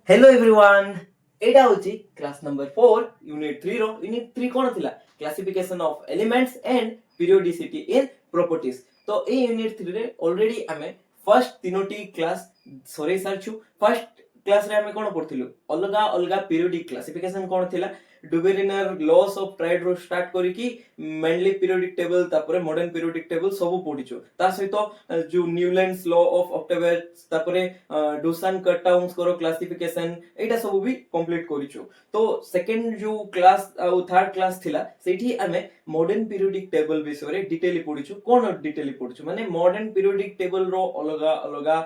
Hello everyone एटा होची class number 4 unit 3 रो यूनिट 3 कोन थिला classification of elements and periodicity in properties. तो ए यूनिट 3 रे ऑलरेडी हमें फर्स्ट तीनोटी क्लास सॉरी सारछु। फर्स्ट क्लास रे हमें कोन पढथिलु अलगा अलगा पीरियोडिक क्लासिफिकेशन कोन थिला डुबेरिनर लॉस ऑफ ट्राइड रो स्टार्ट करी कि मेनली पीरियोडिक टेबल तापरे मॉडर्न पीरियोडिक टेबल सब पढिचो। ता सहित जो न्यूलैंड्स लॉ ऑफ ऑक्टेवेट्स तापरे डुसान कटाउंस करो क्लासिफिकेशन एटा सब भी कंप्लीट करिचो। तो सेकंड जो क्लास और थर्ड क्लास थिला सेठी हमें मॉडर्न पीरियोडिक टेबल विषय रे डिटेली पढिचो। कोन डिटेली पढिचो माने मॉडर्न पीरियोडिक टेबल रो अलगा अलगा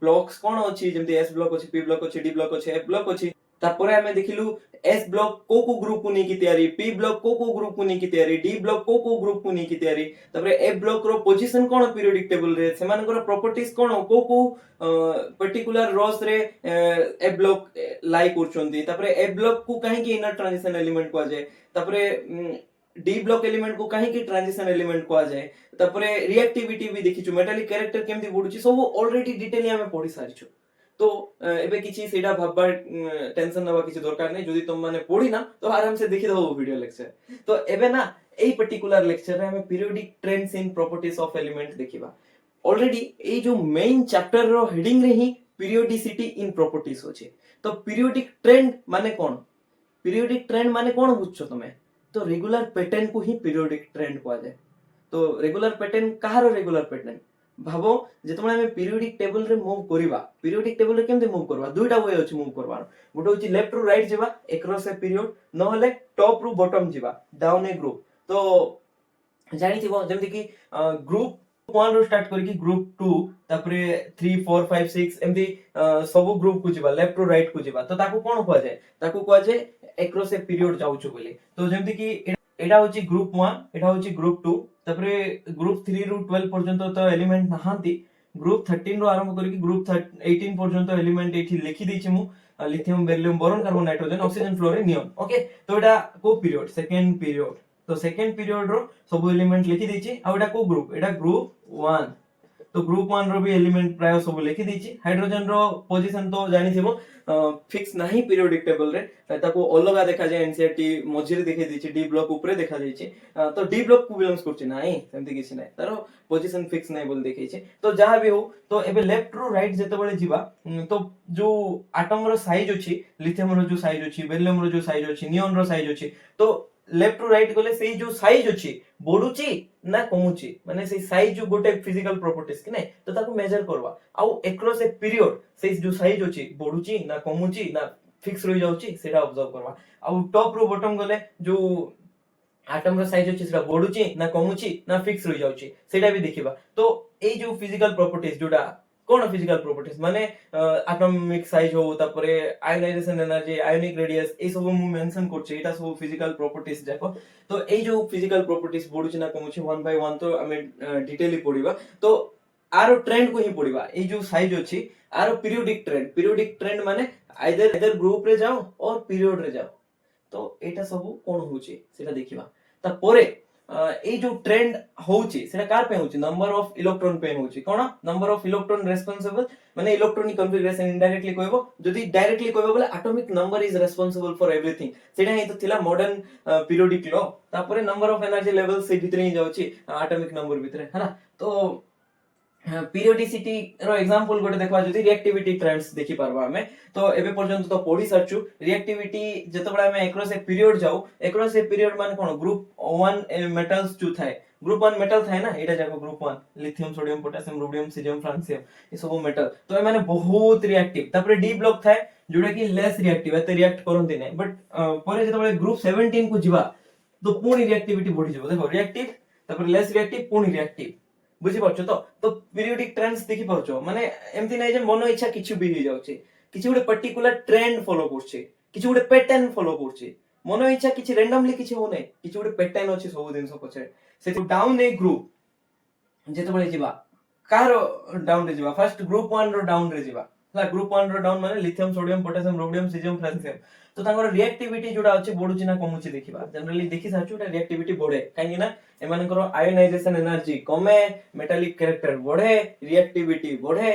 ब्लॉक्स कोन अछि जेमते एस ब्लॉक अछि पी ब्लॉक अछि डी ब्लॉक अछि एफ ब्लॉक अछि। तापरे हमें देखिलु एस ब्लॉक को ग्रुप को नेकी तयारी पी ब्लॉक को ग्रुप को नेकी तयारी डी ब्लॉक को ग्रुप को नेकी तयारी तापरे एफ ब्लॉक रो पोजीशन कोन पीरियोडिक टेबल रे सेमानकर प्रॉपर्टीज कोन को पर्टिकुलर रोज रे एफ ब्लॉक लाई करचोंती। तापरे एफ ब्लॉक को काहे कि इनर ट्रांजिशन एलिमेंट को जाय तापरे डी ब्लॉक एलिमेंट को काहे कि ट्रांजिशन एलिमेंट को जाय तापरे रिएक्टिविटी भी देखिछु मेटालिक कैरेक्टर केमती बढुची सब ऑलरेडी डिटेली हमें पढी सारिछु। तो एबे किछि सेटा भाबबार टेंशन नबा किछि दरकार नै जदि तुम माने पढी ना तो आराम से देखि दबो वीडियो लेक्चर। तो एबे ना एई पर्टिकुलर लेक्चर रे हमें periodic trends in properties of element देखिबा। ऑलरेडी ए जो मेन चैप्टर रो हेडिंग रे ही पीरियोडिसिटी इन प्रॉपर्टीज होचे। तो पीरियोडिक ट्रेंड माने कोन पीरियोडिक ट्रेंड माने कोन बुझछो तमे तो रेगुलर पैटर्न को ही पीरियोडिक ट्रेंड कुआ जाय। तो रेगुलर पैटर्न कहारो रेगुलर पैटर्न भाबो जेतबे हमें पीरियोडिक टेबल रे मूव करिबा पीरियोडिक टेबल रे केमते मूव करबा दुईटा वे अछि मूव करबार गोटे होची लेफ्ट रु राइट जेबा एक्रॉस ए पीरियड न हले टॉप रु बॉटम जेबा डाउन ए ग्रुप। तो जानि थिबो जेमति कि ग्रुप 1 रो स्टार्ट करी कि ग्रुप 2 तापरे 3 4 5 6 एमती सब ग्रुप को जेबा लेफ्ट रु राइट को जेबा। तो ताको कोन कुआ जाय ताको कुआ जाय एक्रॉस ए पीरियड जाउछु बोली। तो जेमति कि एटा होची ग्रुप 1 एटा होची ग्रुप 2 तापरे ग्रुप 3 रु 12 पर्यंत तो एलिमेंट नहांती ग्रुप 13 रो आरंभ करी कि ग्रुप 18 पर्यंत एलिमेंट एठी लिखि दैछि मु lithium beryllium boron carbon nitrogen oxygen fluorine neon. Okay तो एटा को पीरियड सेकंड पीरियड। तो सेकंड पीरियड रो सब एलिमेंट लिखि दैछि आ एटा को ग्रुप एटा ग्रुप 1। तो ग्रुप 1 रो भी एलिमेंट प्राय सब लिखि दैछि। हाइड्रोजन रो पोजीशन तो जानि थिबो फिक्स नाही पीरियोडिक टेबल रे ताको अलगा देखा जाय एनसीईआरटी मझिरे देखै दैछि डी ब्लॉक ऊपर देखा जायछि। तो डी ब्लॉक को बिलोंग्स करछि नाही सेमति किछि नाही तारो पोजीशन फिक्स नाही बोल देखै छै। तो जहां भी हो तो एबे लेफ्ट रु राइट जते बेले जिबा तो जो एटम रो साइज अछि लिथियम रो जो साइज अछि बेरिलियम रो जो साइज अछि नियॉन रो साइज अछि तो लेफ्ट रु राइट गले सेही जो साइज अछि बढुची ना कमुची माने सेही साइज जो गोटे फिजिकल प्रॉपर्टीज कि नै तो ताको मेजर करबा आउ एक्रॉस ए पीरियड सेही जो साइज अछि बढुची ना कमुची ना फिक्स रहि जाउची सेटा ऑब्जर्व करबा। आउ टॉप रु बॉटम गले जो एटम रो साइज अछि सेटा बढुची ना कमुची ना फिक्स रहि जाउची सेटा भी देखिबा। तो ए जो फिजिकल प्रॉपर्टीज जोडा कोन फिजिकल प्रॉपर्टीज माने एटॉमिक साइज हो तापरे आयोनाइजेशन एनर्जी आयोनिक रेडियस ए सब मु मेंशन करछि एटा सब फिजिकल प्रॉपर्टीज जाको। तो ए जो फिजिकल प्रॉपर्टीज बढुची ना कमुची वन बाय वन तो हमें डिटेली पढिबा। तो आरो ट्रेंड को ही पढिबा ए जो साइज अछि आरो पीरियोडिक ट्रेंड माने आइदर ग्रुप रे जाओ और पीरियड रे जाओ। तो एटा सब कोन होची सेटा देखिबा। ता परे ए जो ट्रेंड होची सेटा कार पे होची नंबर ऑफ इलेक्ट्रॉन पे होची कोन नंबर ऑफ इलेक्ट्रॉन रेस्पोंसिबल माने इलेक्ट्रॉनिक कॉन्फ़िगरेशन इनडायरेक्टली कहबो जदी डायरेक्टली कहबो बोले atomic number is responsible for everything सेटा ही तो थिला मॉडर्न पीरियोडिक लॉ। तापरे नंबर ऑफ एनर्जी लेवल से भितरे ही जाउची एटॉमिक नंबर भितरे है ना। तो पीरियोडिसिटी रो एग्जांपल गोटे देखबा जदी रिएक्टिविटी ट्रेंड्स देखि पारबा हमें। तो एबे पर्यंत तो पढी सारछु रिएक्टिविटी जतबेला हमें एक्रॉस ए पीरियड जाऊ एक्रॉस ए पीरियड माने कोन ग्रुप 1 मेटल्स जो थाए ग्रुप 1 मेटल थाए ना एटा जाको group 1 lithium sodium potassium rubidium caesium francium ए सब मेटल तो ए माने बहुत रिएक्टिव। तापरे डी ब्लॉक थाए जोडा कि लेस रिएक्टिव एते रिएक्ट करंती नै बट परे जतबेला ग्रुप 17 को जिबा तो पूर्ण रिएक्टिविटी बढ़ी जबो देखो रिएक्टिव तापरे लेस रिएक्टिव पूर्ण रिएक्टिव बुझी पाछो। तो पीरियोडिक ट्रेंड्स देखि पाछो माने एमति नै जे मन इच्छा किछु भी हो जाउची किछु गोटे पर्टिकुलर ट्रेंड फॉलो करछे किछु गोटे पैटर्न फॉलो करछे मन इच्छा किछु रैंडमली किछु हो नै किछु गोटे पैटर्न अछि सब दिन सब पछे से तो डाउन ए ग्रुप जेते बळे जिबा कार डाउन रे जिबा फर्स्ट ग्रुप 1 रो डाउन रे जिबा ला ग्रुप 1 रो डाउन माने lithium sodium potassium rubidium caesium francium. तो तांगर रिएक्टिविटी जोडा अछि बढुची ना कमुची देखिबा जनरली देखि साचु एटा रिएक्टिविटी बढ़े काहे ना एमानकर आयोनाइजेशन एनर्जी कमे मेटालिक कैरेक्टर बढ़े रिएक्टिविटी बढ़े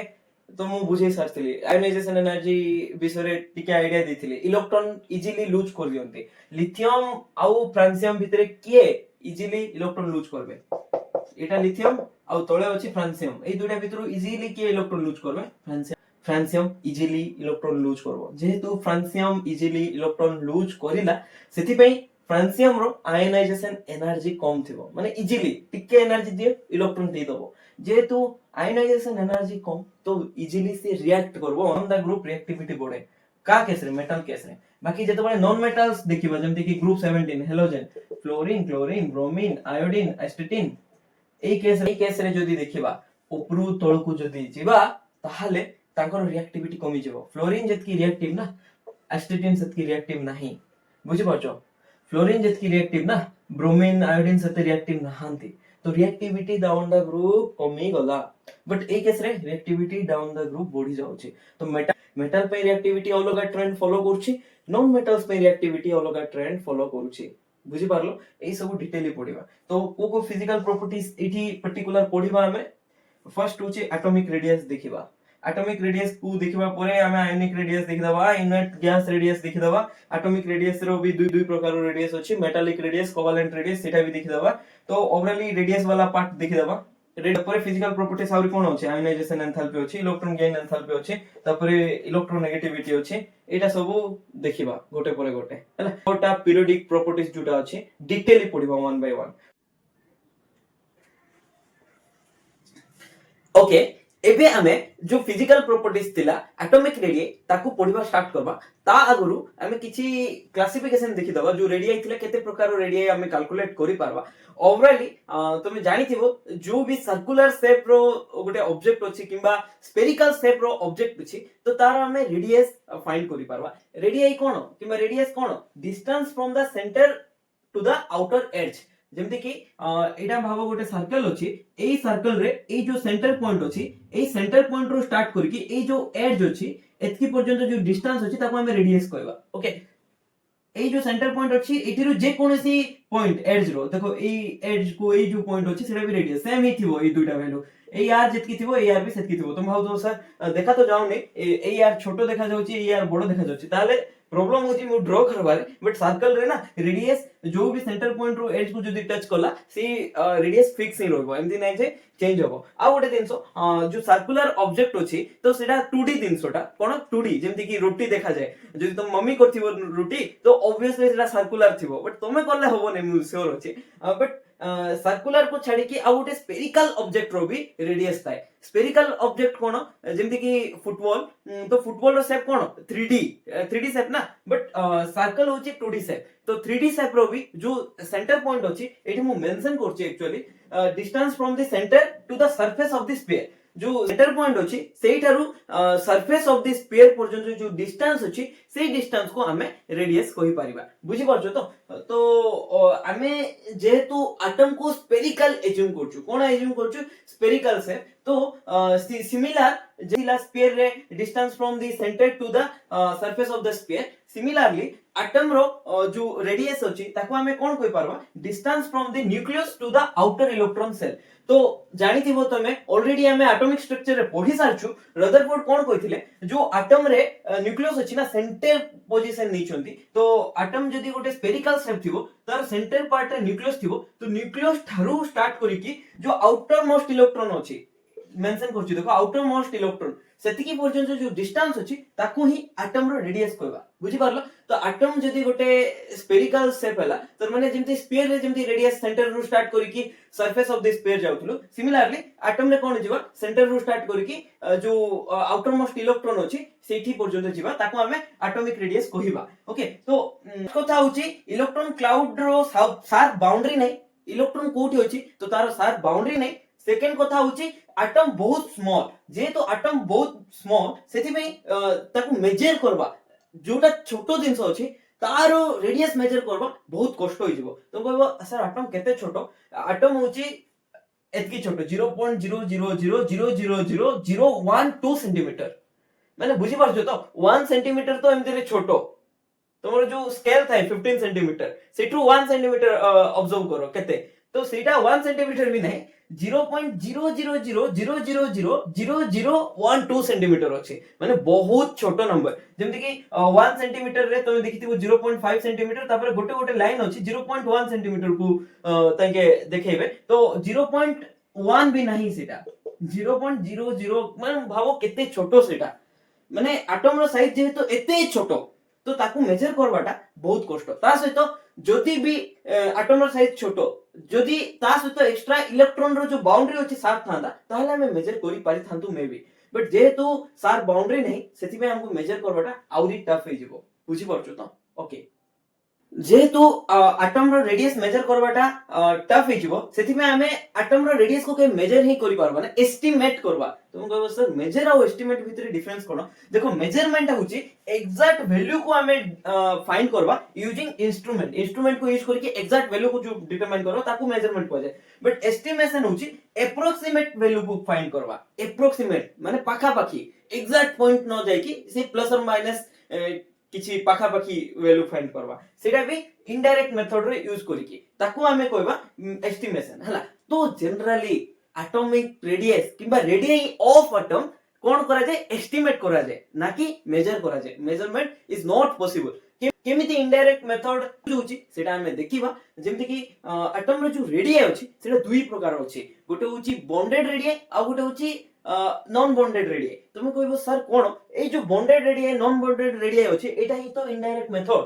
तो मु बुझे सारथिली आयोनाइजेशन एनर्जी विषय टिके आईडिया देथिली इलेक्ट्रॉन इजीली लूज कर दियंती लिथियम आउ फ्रांसियम भितरे किए इजीली इलेक्ट्रॉन लूज करबे एटा लिथियम आउ तळे अछि फ्रांसियम ए दुटा भितरु इजीली किए इलेक्ट्रॉन लूज करबे फ्रांसियम इजीली इलेक्ट्रॉन लूज करबो जेहेतु फ्रांसियम इजीली इलेक्ट्रॉन लूज करिला सेति पई फ्रांसियम रो आयोनाइजेशन एनर्जी कम थिबो माने इजीली टिके एनर्जी दिए इलेक्ट्रॉन दे दबो जेहेतु आयोनाइजेशन एनर्जी कम तो इजीली से रिएक्ट करबो ऑन द ग्रुप रिएक्टिविटी बढ़े का केस रे मेटल केस रे बाकी जते बळे नॉन मेटल्स देखिबा जेमति कि group 17 halogen fluorine chlorine bromine iodine astatine ए केस रे जदी देखिबा उपरु तळकु जदी जिबा ताहाले तांकर रिएक्टिविटी कमी जेबो फ्लोरीन जतकी रिएक्टिव ना एस्टेटिन सेतकी रिएक्टिव नाही बुझि पाछो फ्लोरीन जतकी रिएक्टिव ना ब्रोमीन आयोडीन सेते रिएक्टिव नहांती तो रिएक्टिविटी डाउन द ग्रुप कमी गला बट ए केस रे रिएक्टिविटी डाउन द ग्रुप बढ़ी जाउची तो मेटल पे रिएक्टिविटी अलगा ट्रेंड फॉलो करछि नॉन मेटल्स पे रिएक्टिविटी अलगा ट्रेंड फॉलो करूछि बुझि पारलो एई सब डिटेली पढिबा तो को फिजिकल प्रॉपर्टीज एठी पर्टिकुलर पढिबा हमें फर्स्ट होछि एटॉमिक रेडियस देखिबा एटॉमिक रेडियस को देखिबा परे हमें आयोनिक रेडियस देखिदबा इनर्ट गैस रेडियस देखिदबा एटॉमिक रेडियस रो भी दुई प्रकार रेडियस अछि मेटालिक रेडियस कोवेलेंट रेडियस सेटा भी देखिदबा तो ओवरऑली रेडियस वाला पार्ट देखिदबा रेड पर फिजिकल प्रॉपर्टीज आउरी कोन अछि आयोनाइजेशन एंथैल्पी अछि इलेक्ट्रॉन गेन एंथैल्पी अछि तापरे इलेक्ट्रोनेगेटिविटी अछि एटा सब देखिबा गोटे परे गोटे हला ओटा पीरियोडिक प्रॉपर्टीज जुटा अछि डिटेली पढिबा वन बाय वन ओके एबे हमें जो फिजिकल प्रॉपर्टीज थिला एटॉमिक रेडिया ताकू पढिबा स्टार्ट करबा ता आगुरु हमें किछि क्लासिफिकेशन देखि दबा जो रेडिया थिला केते प्रकार रेडिया हमें कैलकुलेट करि पारबा ओवरऑली तुम जानि थिबो जो भी सर्कुलर शेप रो गोटे ऑब्जेक्ट अछि किबा स्फेरिकल शेप रो ऑब्जेक्ट अछि तो तार हमें रेडियस फाइंड करि पारबा रेडिया कोन किबा रेडियस कोन distance from the centre to the outer edge जेमति कि एटा भाबो गोटे सर्कल अछि एई सर्कल रे एई जो सेंटर पॉइंट अछि एई सेंटर पॉइंट रो स्टार्ट करिकि एई जो एज अछि एतकी पर्यंत जो डिस्टेंस अछि ताको हमें रेडियस कहबा ओके एई जो सेंटर पॉइंट अछि एटिरो जे कोनोसी पॉइंट एज रो देखो एई एज को एई जो पॉइंट अछि सेटा भी रेडियस सेम ही थिबो एई दुटा वैल्यू एई आर जेतकी थिबो एई आर भी सेतकी थिबो तुम भाउ तो सर देखा तो जाउनी एई आर छोटो देखा जाउची एई आर बडो देखा जाउची ताले प्रॉब्लम होची मु ड्रॉ करबारे बट सर्कल रे ना रेडियस जो भी सेंटर पॉइंट रो एज को जदी टच कला सी रेडियस फिक्स ही रहबो एमदी नै जे चेंज होबो आ गोटे दिनसो जो सर्कुलर ऑब्जेक्ट अछि तो सेटा 2D दिनसोटा कोन 2D जेमति कि रोटी देखा जाय जदी तुम मम्मी करथिबो रोटी तो ऑब्वियसली सेटा सर्कुलर थिबो बट तमे करले होबो नै मु श्योर अछि बट सर्कुलर को छाडी कि आ गोटे स्फेरिकल ऑब्जेक्ट रो भी रेडियस थाए स्फेरिकल ऑब्जेक्ट कोन जेमति कि फुटबॉल तो फुटबॉल रो शेप कोन 3D शेप ना बट सर्कल होची 2D शेप तो 3D शेप रो भी जो सेंटर पॉइंट होची एठी मु मेंशन करची actually distance from the centre to the surface of the sphere जो सेंटर पॉइंट अछि सेइठारु सरफेस ऑफ द स्फीयर पर्यंत जो डिस्टेंस अछि सेई डिस्टेंस को हमें रेडियस कहि परिबा बुझि परछो तो हमें जेहेतु एटम को स्फेरिकल एज्यूम करछु कोन एज्यूम करछु स्फेरिकल से तो सिमिलर जेला स्फीयर रे distance from the centre to the surface of the sphere similarly atom रो जो रेडियस अछि ताको हमें कोन कहि परबा distance from the nucleus to the outer electron shell तो जानि थिबो तमे ऑलरेडी हमें एटॉमिक स्ट्रक्चर रे पढी सारछु रदरफोर्ड कोन कहिथिले जो एटम रे न्यूक्लियस अछि ना सेंटर पोजीशन नै छथि तो एटम जदी गोटे स्फेरिकल शेप थिबो तार सेंटर पार्ट रे न्यूक्लियस थिबो तो न्यूक्लियस थारु स्टार्ट करी कि जो आउटर मोस्ट इलेक्ट्रॉन अछि मेंशन करछि देखो आउटर मोस्ट इलेक्ट्रॉन सेतिकी पर्यंत जो डिस्टेंस अछि ताको ही एटम रो रेडियस कहबा बुझि पारलो तो एटम जदी गोटे स्फेरिकल शेप हला तर माने जेमति स्फीयर रे जेमति रेडियस सेंटर रो स्टार्ट करी कि सरफेस ऑफ द स्फीयर जाउथलो सिमिलरली एटम रे कोन जिवा सेंटर रो स्टार्ट करी कि जो आउटर मोस्ट इलेक्ट्रॉन अछि सेठी पर्यंत जिवा ताको हमें एटॉमिक रेडियस कहिबा ओके तो कथा होची इलेक्ट्रॉन क्लाउड रो शार्प बाउंड्री नै इलेक्ट्रॉन कोठी होची तो तार शार्प बाउंड्री नै सेकेंड कथा होची एटम बहुत स्मॉल जे तो एटम बहुत स्मॉल सेति में ताकू मेजर करबा जोटा छोटो दिन अछि तारो रेडियस मेजर करबा बहुत कष्ट होई जिवो तो कहबो सर एटम केते छोटो एटम होची एतकी छोटो 0.000000012 सेंटीमीटर माने बुझी पारछो तो 1 सेंटीमीटर तो एमते रे छोटो तमरो जो स्केल थाए 15 सेंटीमीटर सेटू 1 सेंटीमीटर ऑब्जर्व करो केते तो सेटा 1 सेंटीमीटर भी नहीं 0.00000000012 सेंटीमीटर अछि माने बहुत छोट नंबर जेमति कि 1 सेंटीमीटर रे तुम देखिथिबो 0.5 सेंटीमीटर तापर गोटे गोटे लाइन अछि 0.1 सेंटीमीटर को ताके देखेबे तो 0.1 भी नहीं सेटा 0.00 माने भाबो केते छोटो सेटा माने एटम रो साइज जेहेतु एते छोटो तो ताकू मेजर करवाटा बहुत कष्ट ता सहित जदि भी एटम रो साइज छोटो जदि ता सहित एक्स्ट्रा इलेक्ट्रॉन रो जो बाउंड्री अछि शार्प थांदा ताहले हमें मेजर करि पारि थांतु मे बी बट जेहेतु शार्प बाउंड्री नहीं सेति में हमको मेजर करवाटा आउरी टफ हे जिवो बुझी परछु तो ओके जेहेतु एटम रो रेडियस मेजर करवाटा टफ हे जिवो सेति में हमें एटम रो रेडियस को के मेजर ही करि पारबा ना एस्टिमेट करबा तुम कहबो सर मेजर और एस्टिमेट भितर डिफरेंस कोन देखो मेजरमेंट होची एग्जैक्ट वैल्यू को हमें फाइंड करबा यूजिंग इंस्ट्रूमेंट को यूज करके एग्जैक्ट वैल्यू को जो डिटरमाइन करबा ताकू मेजरमेंट को जाय बट एस्टिमेशन होची एप्रोक्सीमेट वैल्यू को फाइंड करबा एप्रोक्सीमेट माने पाखा पाखी एग्जैक्ट पॉइंट न जाय कि से प्लस और माइनस किछि पाखा पाखी वैल्यू फाइंड करबा सेटा भी इनडायरेक्ट मेथड रे यूज करिके ताकू हमें कहबा एस्टिमेशन हला तो जनरली एटॉमिक रेडियस किबा रेडियस ऑफ एटम कोन करा जाय एस्टिमेट करा जाय ना कि मेजर करा जाय मेजरमेंट इज नॉट पॉसिबल केमिति इनडायरेक्ट मेथड होची सेटा हमें देखिबा जेमति कि एटम रो जो रेडियस अछि सेटा दुई प्रकार अछि गोटे होची बॉन्डेड रेडियस आ गोटे होची नॉन बॉन्डेड रेडियस तुम कहबो सर कोन ए जो bonded radius non bonded radius अछि एटा ही तो इनडायरेक्ट मेथड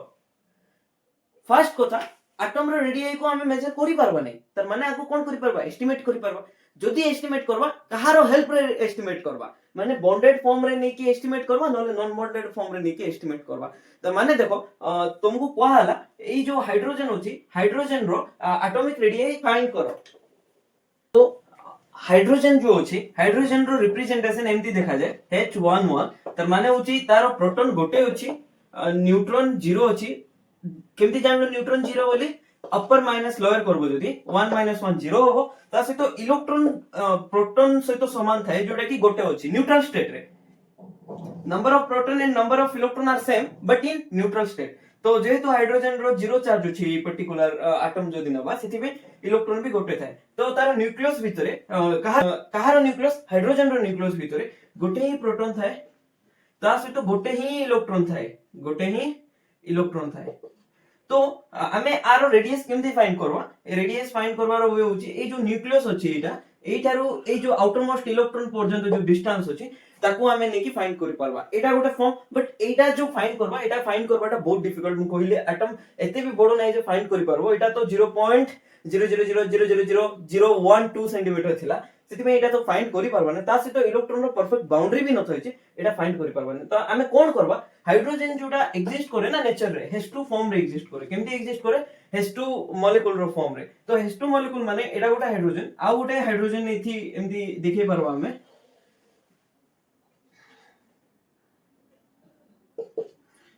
फर्स्ट कथा एटम रो रेडियस को हमें मेजर करि पारबा नै तर माने आको कोन करि पारबा एस्टिमेट करि पारबा जदि एस्टिमेट करबा कहारो हेल्प रे एस्टिमेट करबा माने बॉन्डेड फॉर्म रे नै कि एस्टिमेट करबा नले नॉन बॉन्डेड फॉर्म रे नै कि एस्टिमेट करबा तो माने देखो तुमको कोहा हला ए जो हाइड्रोजन होची हाइड्रोजन रो एटॉमिक रेडियस फाइंड करो तो हाइड्रोजन जो होची हाइड्रोजन रो रिप्रेजेंटेशन एमती देखा जाय H11 तर माने होची तारो प्रोटॉन गोटे होची न्यूट्रॉन 0 होची केमती जानलो न्यूट्रॉन 0 बोली अपर माइनस लोअर करबो जदी 1 - 1 0 हो ता से तो इलेक्ट्रॉन प्रोटॉन से तो समान थाए जोटा कि गोटे होची न्यूट्रल स्टेट रे number of proton and number of electron are same but in neutral state तो जेहेतु हाइड्रोजन रो 0 चार्ज होची पर्टिकुलर एटम जदी नबा सेति में इलेक्ट्रॉन भी गोटे थाए तो तार न्यूक्लियस भितरे कहारो न्यूक्लियस हाइड्रोजन रो न्यूक्लियस भितरे गोटे ही प्रोटॉन थाए ता से तो गोटे ही इलेक्ट्रॉन थाए तो हमें आरो रेडियस केमती फाइंड करबा रेडियस फाइंड करबार वे होची ए जो न्यूक्लियस होची एटारो ए जो आउटर मोस्ट इलेक्ट्रॉन पर्यंत जो डिस्टेंस होची ताकू हमें नेकी फाइंड करि पारबा एटा गोटे फॉर्म बट एटा जो फाइंड करबा एटा फाइंड करबाटा बहुत डिफिकल्ट मु कहिले एटम एते भी बडो नै जे फाइंड करि पारबो एटा तो 0.000000012 सेंटीमीटर थिला सेति में एटा तो फाइंड करि पारबा नै ता से तो इलेक्ट्रॉन रो परफेक्ट बाउंड्री भी न थई छै एटा फाइंड करि पारबा नै तो हमें कोन करबा हाइड्रोजन जोटा एग्जिस्ट करे ना नेचर रे H2 फॉर्म रे एग्जिस्ट करे केमती एग्जिस्ट करे H2 मॉलिक्यूल रो फॉर्म रे तो H2 मॉलिक्यूल माने एटा गोटा हाइड्रोजन आ गोटे हाइड्रोजन एथि एमती देखै पारबा हमें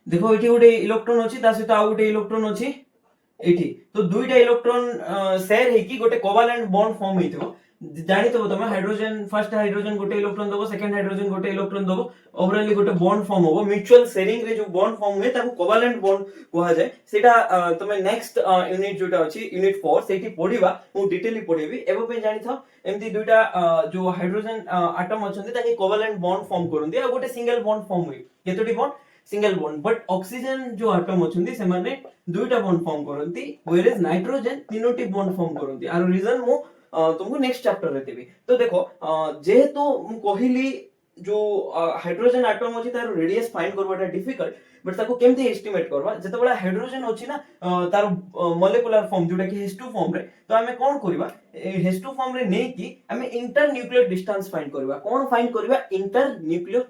देखो एठी गोटे इलेक्ट्रॉन अछि ता सहित आ गोटे इलेक्ट्रॉन अछि एठी तो दुईटा इलेक्ट्रॉन शेयर हे कि गोटे कोवैलेंट बॉन्ड फॉर्म हेतिबो जानि तो तमे हाइड्रोजन फर्स्ट हाइड्रोजन गोटे इलेक्ट्रॉन दबो सेकंड हाइड्रोजन गोटे इलेक्ट्रॉन दबो ओवरऑली गोटे बॉन्ड फॉर्म होबो म्यूचुअल शेयरिंग रे जो बॉन्ड फॉर्म हुए ताको कोवैलेंट बॉन्ड कहा जाय सेटा तमे नेक्स्ट यूनिट जोटा अछि यूनिट 4 सेठी पढिबा मु डिटेली पढेबी एबो पे जानि था एमती दुईटा जो हाइड्रोजन एटम अछंती ताके कोवैलेंट बॉन्ड फॉर्म करंदी आ गोटे सिंगल बॉन्ड फॉर्म हुए केतोटी bond single bond but oxygen जो एटम अछंती से माने दुईटा बॉन्ड फॉर्म करंती व्हेयरएज नाइट्रोजन तीनोटी बॉन्ड फॉर्म करंती आरो रीजन मु तुमको नेक्स्ट चैप्टर रे देबी तो देखो जेहेतु मु कहिली जो हाइड्रोजन एटम अछि तार रेडियस फाइंड करबाटा डिफिकल्ट बट ताको केमती एस्टिमेट करबा जते बडा हाइड्रोजन अछि ना तार मॉलिक्यूलर फॉर्म जोटा कि H2 फॉर्म रे तो हमें कोन करबा H2 फॉर्म रे नै कि हमें इंटर न्यूक्लियर डिस्टेंस फाइंड करबा कोन फाइंड करबा इंटर न्यूक्लियर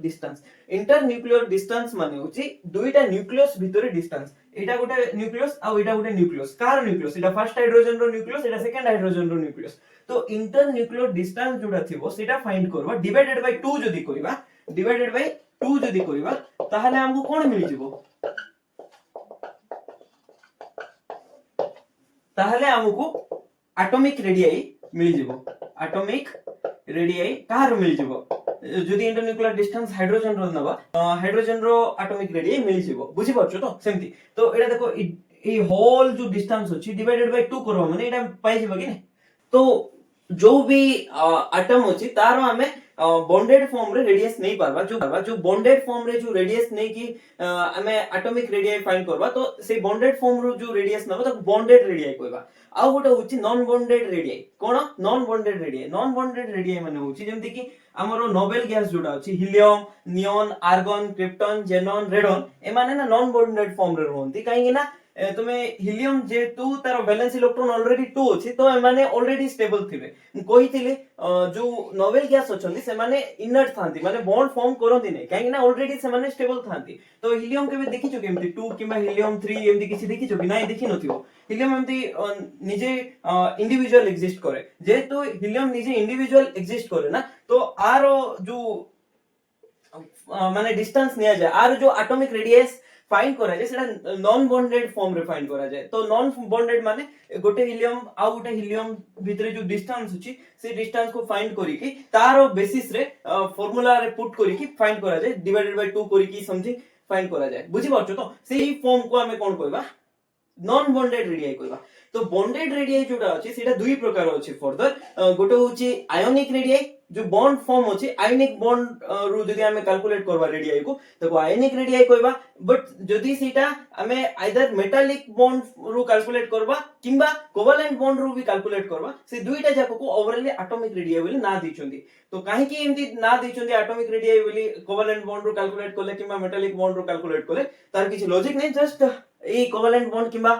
डिस्टेंस माने होछि दुईटा न्यूक्लियस भितरे डिस्टेंस एटा गोटे न्यूक्लियस आ एटा गोटे न्यूक्लियस कार न्यूक्लियस एटा फर्स्ट हाइड्रोजन रो न्यूक्लियस एटा सेकंड हाइड्रोजन रो न्यूक्लियस तो इंटर न्यूक्लियर डिस्टेंस जोटा थिबो सेटा फाइंड करबा डिवाइडेड बाय 2 जदी करबा ताहले हमको कोन मिलि जिवो ताहले हमको एटॉमिक रेडियस मिलि जिवो कार मिलि जिवो जदी इंटर न्यूक्लियर डिस्टेंस हाइड्रोजन रो नबा हाइड्रोजन रो एटॉमिक रेडियस मिलि जिवो बुझि परछो तो सेमती तो एटा देखो ए होल जो डिस्टेंस अछि डिवाइडेड बाय 2 करबा माने एटा पाइ जिवो कि नै तो जो भी आटम अछि तार हमें बॉन्डेड फॉर्म रे रेडियस नहीं पारबा जो बॉन्डेड फॉर्म रे जो रेडियस नहीं की हमें एटॉमिक रेडियाई फाइंड करबा तो से बॉन्डेड फॉर्म रो जो रेडियस नबो तो बॉन्डेड रेडियाई कहबा आ गोटे होची नॉन बॉन्डेड रेडियाई कोन नॉन बॉन्डेड रेडियाई माने होची जेमति की हमरो नोबेल गैस जोडा अछि helium neon argon krypton xenon radon ए माने ना नॉन बॉन्डेड फॉर्म रे रहंती काहे ना तुम्हें हीलियम जेतु तार वैलेंस इलेक्ट्रॉन ऑलरेडी 2 अछि तो एमाने ऑलरेडी स्टेबल थिबे कहिथिले जो नोबेल गैस अछंती से माने इनर्ट थांती माने बॉन्ड फॉर्म करंती नै काहे ना ऑलरेडी से माने स्टेबल थांती तो हीलियम केबे देखिचो केमती 2 किबा हीलियम 3 एमदी किछि देखिचो कि नै देखि नथिबो हीलियम एमती निजे इंडिविजुअल एग्जिस्ट करे जेतु हीलियम निजे इंडिविजुअल एग्जिस्ट करे ना तो आरो जो माने डिस्टेंस निया जाय आरो जो एटॉमिक रेडियस फाइंड करा जाय सेटा नॉन बॉन्डेड फॉर्म रे फाइंड करा जाय तो नॉन बॉन्डेड माने गोटे हीलियम आ गोटे हीलियम भितरे जो डिस्टेंस अछि से डिस्टेंस को फाइंड करी की तारो बेसिस रे फार्मूला रे पुट करी की फाइंड करा जाय डिवाइडेड बाय 2 करी की समथिंग फाइंड करा जाय बुझि पाछो तो सेही फॉर्म को हमें कोन कहबा नॉन बॉन्डेड रेडियाई कहबा तो बॉन्डेड रेडियाई जोटा अछि सेटा दुई प्रकार अछि फर्दर गोटे होछि आयोनिक रेडियाई जो बॉन्ड फॉर्म होछि आयोनिक बॉन्ड रु जदी हमें कैलकुलेट करबा रेडियाई को तो आयोनिक रेडियाई कहबा बट जदी सेटा हमें आइदर मेटालिक बॉन्ड रु कैलकुलेट करबा किंबा कोवेलेंट बॉन्ड रु भी कैलकुलेट करबा से दुईटा जाको को ओवरऑल एटॉमिक रेडियाई बोली ना दिचोंदी तो काहे की एमती ना दिचोंदी एटॉमिक रेडियाई बोली कोवेलेंट बॉन्ड रु कैलकुलेट करले किंबा मेटालिक बॉन्ड रु कैलकुलेट करले तार किछि लॉजिक नै जस्ट ए कोवेलेंट बॉन्ड किंबा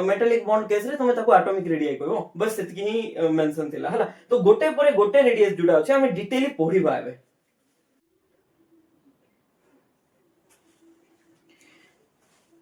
मेटालिक बॉन्ड केस रे तमे ताको एटॉमिक रेडियाई कहबो बस सेतकी ही मेंशन थिला हला तो गोटे परे गोटे रेडियस जुडा अछि हमें डिटेली पढिबा एबे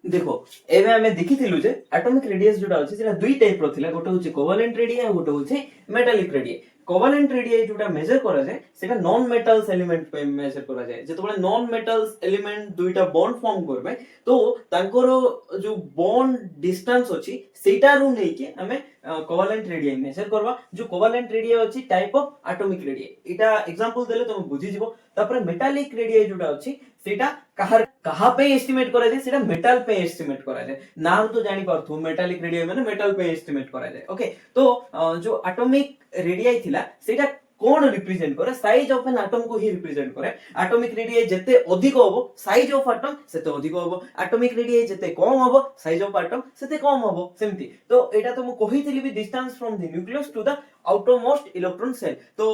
देखो एबे हमें देखिथिलु जे एटॉमिक रेडियस जोटा अछि सेला दुई टाइप रो थिला गोटे होछि कोवेलेंट रेडियाई गोटे होछि मेटालिक रेडियाई कोवेलेंट रेडियाई जोटा मेजर करा जाय सेटा नॉन मेटल्स एलिमेंट पे मेजर करा जाय जेतबे नॉन मेटल्स एलिमेंट दुईटा बॉन्ड फॉर्म करबे तो तांकोरो जो बॉन्ड डिस्टेंस अछि सेटा रु नै कि हमें कोवेलेंट रेडियाई मेजर करबा जो कोवेलेंट रेडियाई अछि type of atomic radii Etah example देले तुम बुझि जिवो तापर मेटालिक रेडियाई जोटा अछि सेटा कहा पे एस्टिमेट करा जाय सेटा मेटल पे एस्टिमेट करा जाय नाम तो जानि पारथु मेटालिक रेडियाई माने मेटल पे एस्टिमेट करा जाय ओके तो जो एटॉमिक रेडियाई थिला सेटा कोन रिप्रेजेंट करे साइज ऑफ एन एटम को ही रिप्रेजेंट करे एटॉमिक रेडियाई जते अधिक होबो साइज ऑफ एटम सेते अधिक होबो एटॉमिक रेडियाई जते कम होबो साइज ऑफ एटम सेते कम होबो सेमति तो एटा तो मु कहितली भी distance from the nucleus to the outermost electron shell तो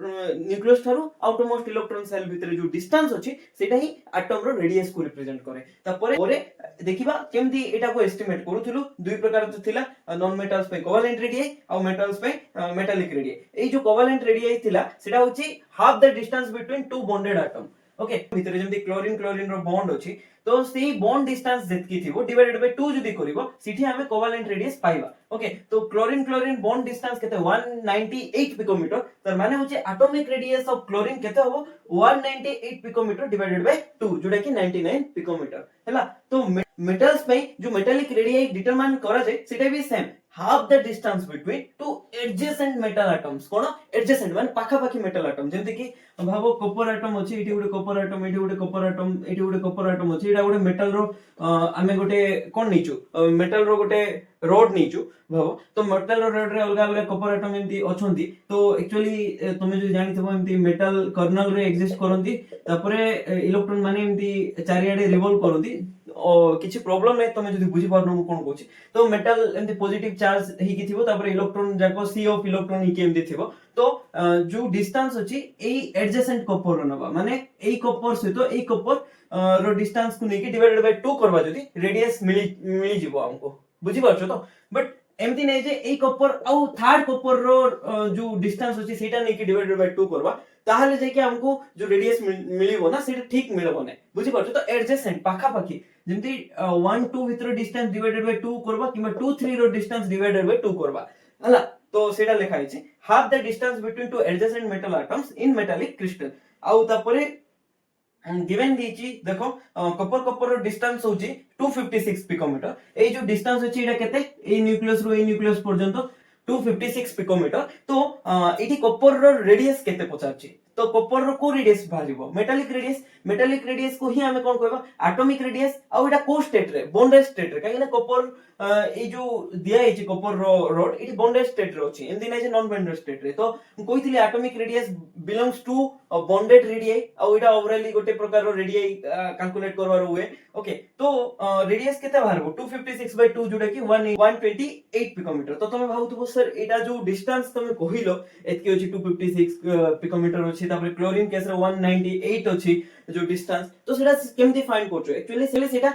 न्यूक्लियस थारु आउटरमोस्ट इलेक्ट्रॉन सेल भितरे जो डिस्टेंस अछि सेटा ही एटम रो रेडियस को रिप्रेजेंट करे तापरे देखिबा केमदी एटा को एस्टिमेट करूथुलु दुई प्रकार थिला नॉन मेटल्स पे कोवेलेंट रेडियाई और मेटल्स पे मेटालिक रेडियाई ए जो कोवेलेंट रेडियाई थिला सेटा होची half the distance between two bonded atom okay भितरे जेमति क्लोरीन रो बॉन्ड अछि तो सेही बॉन्ड डिस्टेंस जेतकी थिबो डिवाइडेड बाय 2 जदी करिवो सिठी हमें कोवेलेंट रेडियस पाइबा ओके तो क्लोरीन बॉन्ड डिस्टेंस केते 198 पिकोमीटर तर माने होचे एटॉमिक रेडियस ऑफ क्लोरीन केते होबो 198 पिकोमीटर डिवाइडेड बाय 2 जोटा कि 99 पिकोमीटर हैला तो मेटल्स पे जो मेटालिक रेडियाई डिटरमाइन करा जाय सेटा भी same half the distance between two adjacent metal atoms cone adjacent माने पाखा पाखी मेटल एटम जेंति कि भाबो कॉपर एटम अछि एठी गुटे कॉपर एटम एठी गुटे कॉपर एटम एठी गुटे कॉपर एटम अछि एटा गुटे मेटल रो आमे गुटे कोन नीचु मेटल रो गुटे रोड नीचु भाबो तो मेटल रो रोड रे अलगा अलगा कॉपर एटम एंती अछंती तो एक्चुअली तुमे जो जानि थबो एंती मेटल कर्नल रे एग्जिस्ट करंती तापरे इलेक्ट्रॉन माने एंती चारियाडे रिवॉल्व करंती किछि प्रॉब्लम नै तमे जदी बुझि पारनो मु कोन कोछि तो मेटल एंती पॉजिटिव चार्ज ही कि थिबो तापर इलेक्ट्रॉन जाको सी ऑफ इलेक्ट्रॉन ही केमती थिबो तो जो डिस्टेंस अछि एई एडजेसेंट कॉपर रो नबा माने एई कॉपर से तो एई कॉपर रो डिस्टेंस को नेकी डिवाइडेड बाय 2 करबा जदी रेडियस मिली जिवो हमको बुझि पारछो तो बट एमती नै जे एई कॉपर आउ थर्ड कॉपर रो जो डिस्टेंस अछि सेटा नेकी डिवाइडेड बाय 2 करबा ताहले जे कि हमको जो रेडियस मिलिबो ना सेटा ठीक मिलबो नै बुझि पारछो तो एडजेसेंट पाखा पाखी जेंति 1 2 भितर डिस्टेंस डिवाइडेड बाय 2 करबा किबा 2 3 रो डिस्टेंस डिवाइडेड बाय 2 करबा हला तो सेटा लिखा हिची half the distance between two adjacent metal atoms in metallic crystal आउ तापरे गिवन दीची देखो कॉपर रो डिस्टेंस होची 256 पिकोमीटर ए जो डिस्टेंस होची एटा केते ए न्यूक्लियस पर्यंत 256 पिकोमीटर तो एठी कॉपर रो रेडियस केते पचारची तो कॉपर रो को रेडियस बाहरिबो मेटालिक रेडियस को ही हमें कोन कहबा एटॉमिक रेडियस आ एटा को स्टेट रे बॉन्डेड स्टेट रे काहे ना कॉपर ए जो दिया है कॉपर रो रोड इट बॉन्डेड स्टेट रे अछि एमदी नै जे नॉन बॉन्डेड स्टेट रे तो कहितली atomic radius belongs to bonded radii आ एटा ओवरऑली गोटे प्रकार रो रेडियाई कैलकुलेट करवार हुए ओके तो रेडियस केते बाहरबो 256/2 जोटा कि 128 पिकोमीटर तो तमे भाबुथबो सर एटा जो डिस्टेंस तमे कहिलो एतकी अछि 256 पिकोमीटर अछि तापर क्लोरीन केस रे 198 अछि जो डिस्टेंस तो सेटा केमती फाइंड करछो एक्चुअली सेटा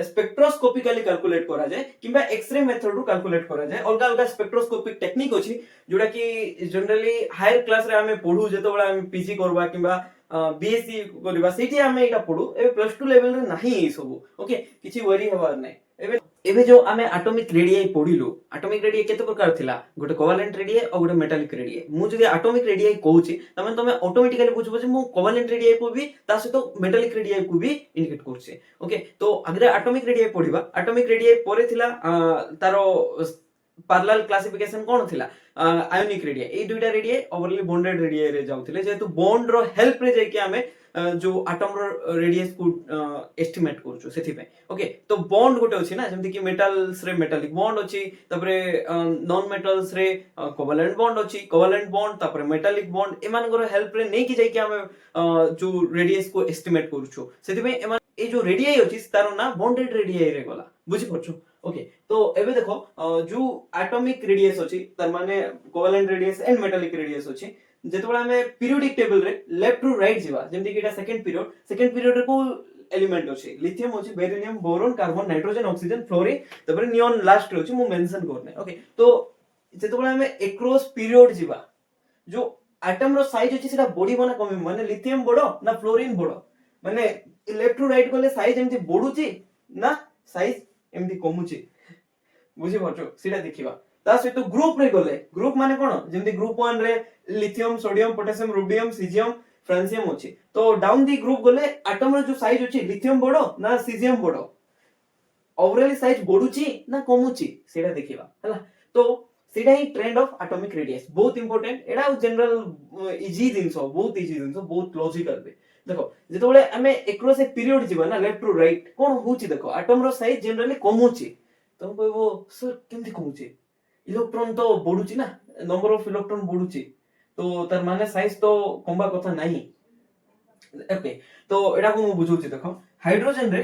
स्पेक्ट्रोस्कोपिकली कैलकुलेट करा जाय किबा एक्सरे मेथड रो कैलकुलेट करा जाय अलगा अलगा स्पेक्ट्रोस्कोपिक टेक्निक अछि जोटा कि जनरली हायर क्लास रे हमें पढू जेतबेला हम पीजी करबा किबा बीएससी करबा सेठी हमें एटा पढू एबे प्लस 2 लेवल रे नाही ए सब ओके किछि वरी हबार नै एबे जो हमें एटॉमिक रेडियाई पढिलु एटॉमिक रेडियाई केते प्रकार थिला गोटे कोवेलेंट रेडियाई और गोटे मेटालिक रेडियाई मु जदि एटॉमिक रेडियाई कहूची तमे तमे ऑटोमेटिकली बुझबो जे मु कोवेलेंट रेडियाई को भी ता सहित मेटालिक रेडियाई को भी इंडिकेट करछे ओके तो अगर एटॉमिक रेडियाई पढिबा एटॉमिक रेडियाई परे थिला तारो पैरेलल क्लासिफिकेशन कोन थिला आयोनिक रेडियाई ए दुईटा रेडियाई ओवरली बॉन्डेड रेडियाई रे जाउथिले जेतु बॉन्ड रो हेल्प रे जे कि हमें जो एटम रो रेडियस को एस्टिमेट करछु सेथि पे ओके तो बॉन्ड गोटे अछि ना जेमति कि मेटल्स रे मेटालिक बॉन्ड अछि तबरे नॉन मेटल्स रे कोवेलेंट बॉन्ड अछि कोवेलेंट बॉन्ड तबरे मेटालिक बॉन्ड एमान गरो हेल्प रे नै कि जाय कि हमें जो रेडियस को एस्टिमेट करछु सेथि पे एमान ए जो रेडियाई अछि तारो ना बॉन्डेड रेडियाई रे गला बुझि परछु ओके तो एबे देखो जो एटॉमिक रेडियस अछि तार माने covalent radius and metallic radius अछि जेतबेला हमें पीरियोडिक टेबल रे लेफ्ट टू राइट जीवा जेमति कि एटा सेकंड पीरियड रे को एलिमेंट अछि लिथियम अछि beryllium boron carbon nitrogen oxygen fluorine तबरे नियॉन लास्ट रे अछि मु मेंशन करने ओके तो जेतबेला हमें एक्रॉस पीरियड जीवा जो एटम रो साइज अछि सेटा बॉडी बना कमी माने लिथियम बडो ना फ्लोरीन बडो माने लेफ्ट टू राइट गले साइज एमति बडुची ना साइज एमति कमुची बुझि परछो सेटा देखिबा ता सहित ग्रुप रे गले ग्रुप माने कोन जेमति ग्रुप 1 रे lithium sodium potassium rubidium caesium francium अछि तो डाउन दी ग्रुप गले एटम रो जो साइज अछि लिथियम बडो ना सीजियम बडो ओवरऑल साइज बडुची ना कमुची सेटा देखिबा हला तो सेटा ही ट्रेंड ऑफ एटॉमिक रेडियस बहुत इंपोर्टेंट एडा जनरल इजी दिनसो बहुत लॉजिकल वे देखो जेतबेले हमें एक्रॉस ए पीरियड जीवा ना लेफ्ट टू राइट कोन होची देखो एटम रो साइज जनरली कमुची तुम कहबो सर केमति कमुची इलेक्ट्रॉन तो बढ़ुची ना नंबर ऑफ इलेक्ट्रॉन बढ़ुची तो तार माने साइज तो कमबा कथा नाही ओके तो एडा को मु बुझुची देखो हाइड्रोजन रे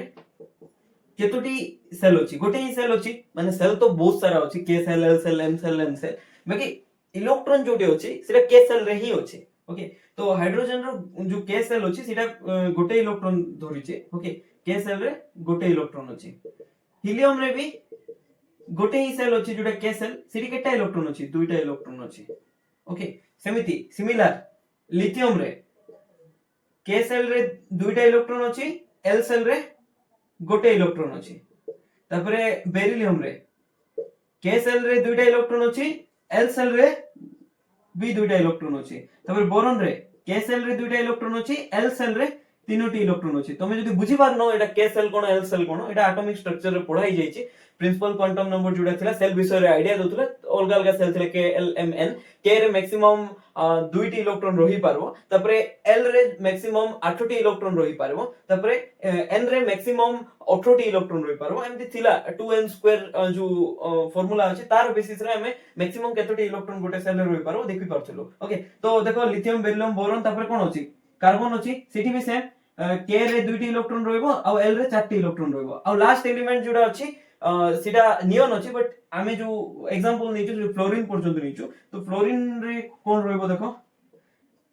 केतोटी सेल अछि गोटे ही सेल अछि माने सेल तो बहुत सारा अछि के shell L shell M shell N shell बाकी इलेक्ट्रॉन जोटे अछि सेटा के सेल रे ही अछि ओके तो हाइड्रोजन रो जो के सेल अछि सेटा गोटे इलेक्ट्रॉन धरिचे ओके के सेल रे गोटे इलेक्ट्रॉन अछि हीलियम रे भी गोटे ही सेल अछि जोटा के सेल सेठी केटा इलेक्ट्रॉन अछि दुईटा इलेक्ट्रॉन अछि ओके सेमिति सिमिलर लिथियम रे के सेल रे दुईटा इलेक्ट्रॉन अछि एल सेल रे गोटे इलेक्ट्रॉन अछि तापरे बेरिलियम रे के सेल रे दुईटा इलेक्ट्रॉन अछि एल सेल रे भी दुईटा इलेक्ट्रॉन अछि तापरे बोरॉन रे के सेल रे दुईटा इलेक्ट्रॉन अछि एल सेल रे तीनोटी इलेक्ट्रॉन अछि तमे जदी बुझी पार न एटा के सेल कोन एल सेल कोन एटा एटॉमिक स्ट्रक्चर रे पढाई जाई छी प्रिंसिपल क्वांटम नंबर जोड़ा थिला सेल विषय रे आईडिया दोतले अलग अलग सेल थिले के एल एम एन के रे मैक्सिमम दुईटी इलेक्ट्रॉन रही पारबो तापरे एल रे मैक्सिमम 8टी इलेक्ट्रॉन रही पारबो तापरे एन रे मैक्सिमम 18टी इलेक्ट्रॉन रही पारबो एमति थिला 2n² जो फार्मूला अछि तार बेसिस रे हमें मैक्सिमम केतोटी इलेक्ट्रॉन गोटे सेल रे रही पारबो देखि परथलो ओके तो देखो लिथियम बेरिलियम बोरॉन तापरे कोन अछि कार्बन अछि सेठी भी सेम के रे दुईटी इलेक्ट्रॉन रहइबो आ एल रे 4टी इलेक्ट्रॉन रहइबो आ लास्ट एलिमेंट जोडा अछि सीधा नियन अछि बट आमे जो एग्जांपल नेचु जो फ्लोरीन पर्यंत नेचु तो फ्लोरीन रे कोन रहइबो देखो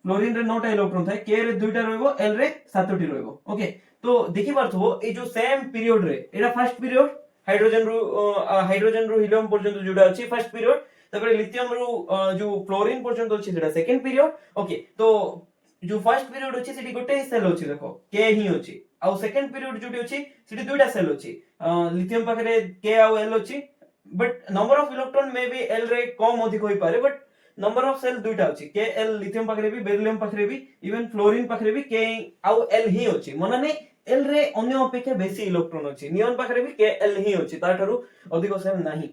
फ्लोरीन रे 9टा इलेक्ट्रॉन थाए के रे दुईटा रहइबो एल रे 7टी रहइबो ओके तो देखि पारथबो ए जो सेम पीरियड रे एटा फर्स्ट पीरियड हाइड्रोजन रो हीलियम पर्यंत जोडा अछि फर्स्ट पीरियड तबरे लिथियम रो जो फ्लोरीन पर्यंत अछि सेटा सेकंड पीरियड ओके तो जो फर्स्ट पीरियड अछि सेठी गोटे सेल अछि देखो के ही अछि आ सेकंड पीरियड जोटी अछि सेठी दुईटा सेल अछि लिथियम पाखरे के आ एल अछि but number of electron may be L रे कम अधिक होई पारे बट नंबर ऑफ सेल दुईटा अछि के एल लिथियम पाखरे भी बेरिलियम पाखरे भी इवन फ्लोरीन पाखरे भी के आ एल ही अछि माने एल रे अन्य अपेक्षा बेसी इलेक्ट्रॉन अछि नियन पाखरे भी के एल ही अछि ताठारु अधिक सेल नाही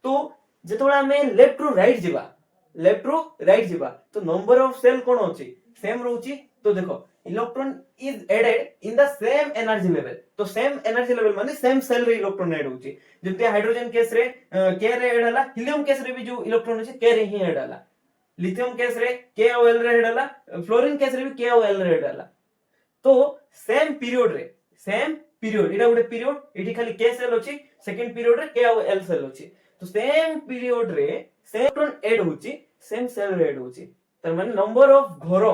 तो जेतोला हमें लेफ्ट टू राइट जीवा तो नंबर ऑफ सेल कोन अछि सेम रहउची तो देखो electron is added in the same energy level तो सेम एनर्जी लेवल माने सेम सेल रे इलेक्ट्रॉन ऐड होउची जेते हाइड्रोजन केस रे के रे ऐड हला हीलियम केस रे भी जो इलेक्ट्रॉन होची के रे ही ऐड हला लिथियम केस रे के ओ एल रे ऐड हला फ्लोरीन केस रे भी के ओ एल रे ऐड हला तो सेम पीरियड एटा गोटे पीरियड एठी खाली के सेल होची सेकंड पीरियड रे के ओ एल सेल होची तो सेम पीरियड रे सेम इलेक्ट्रॉन ऐड होची सेम सेल रे ऐड होची तर माने नंबर ऑफ घर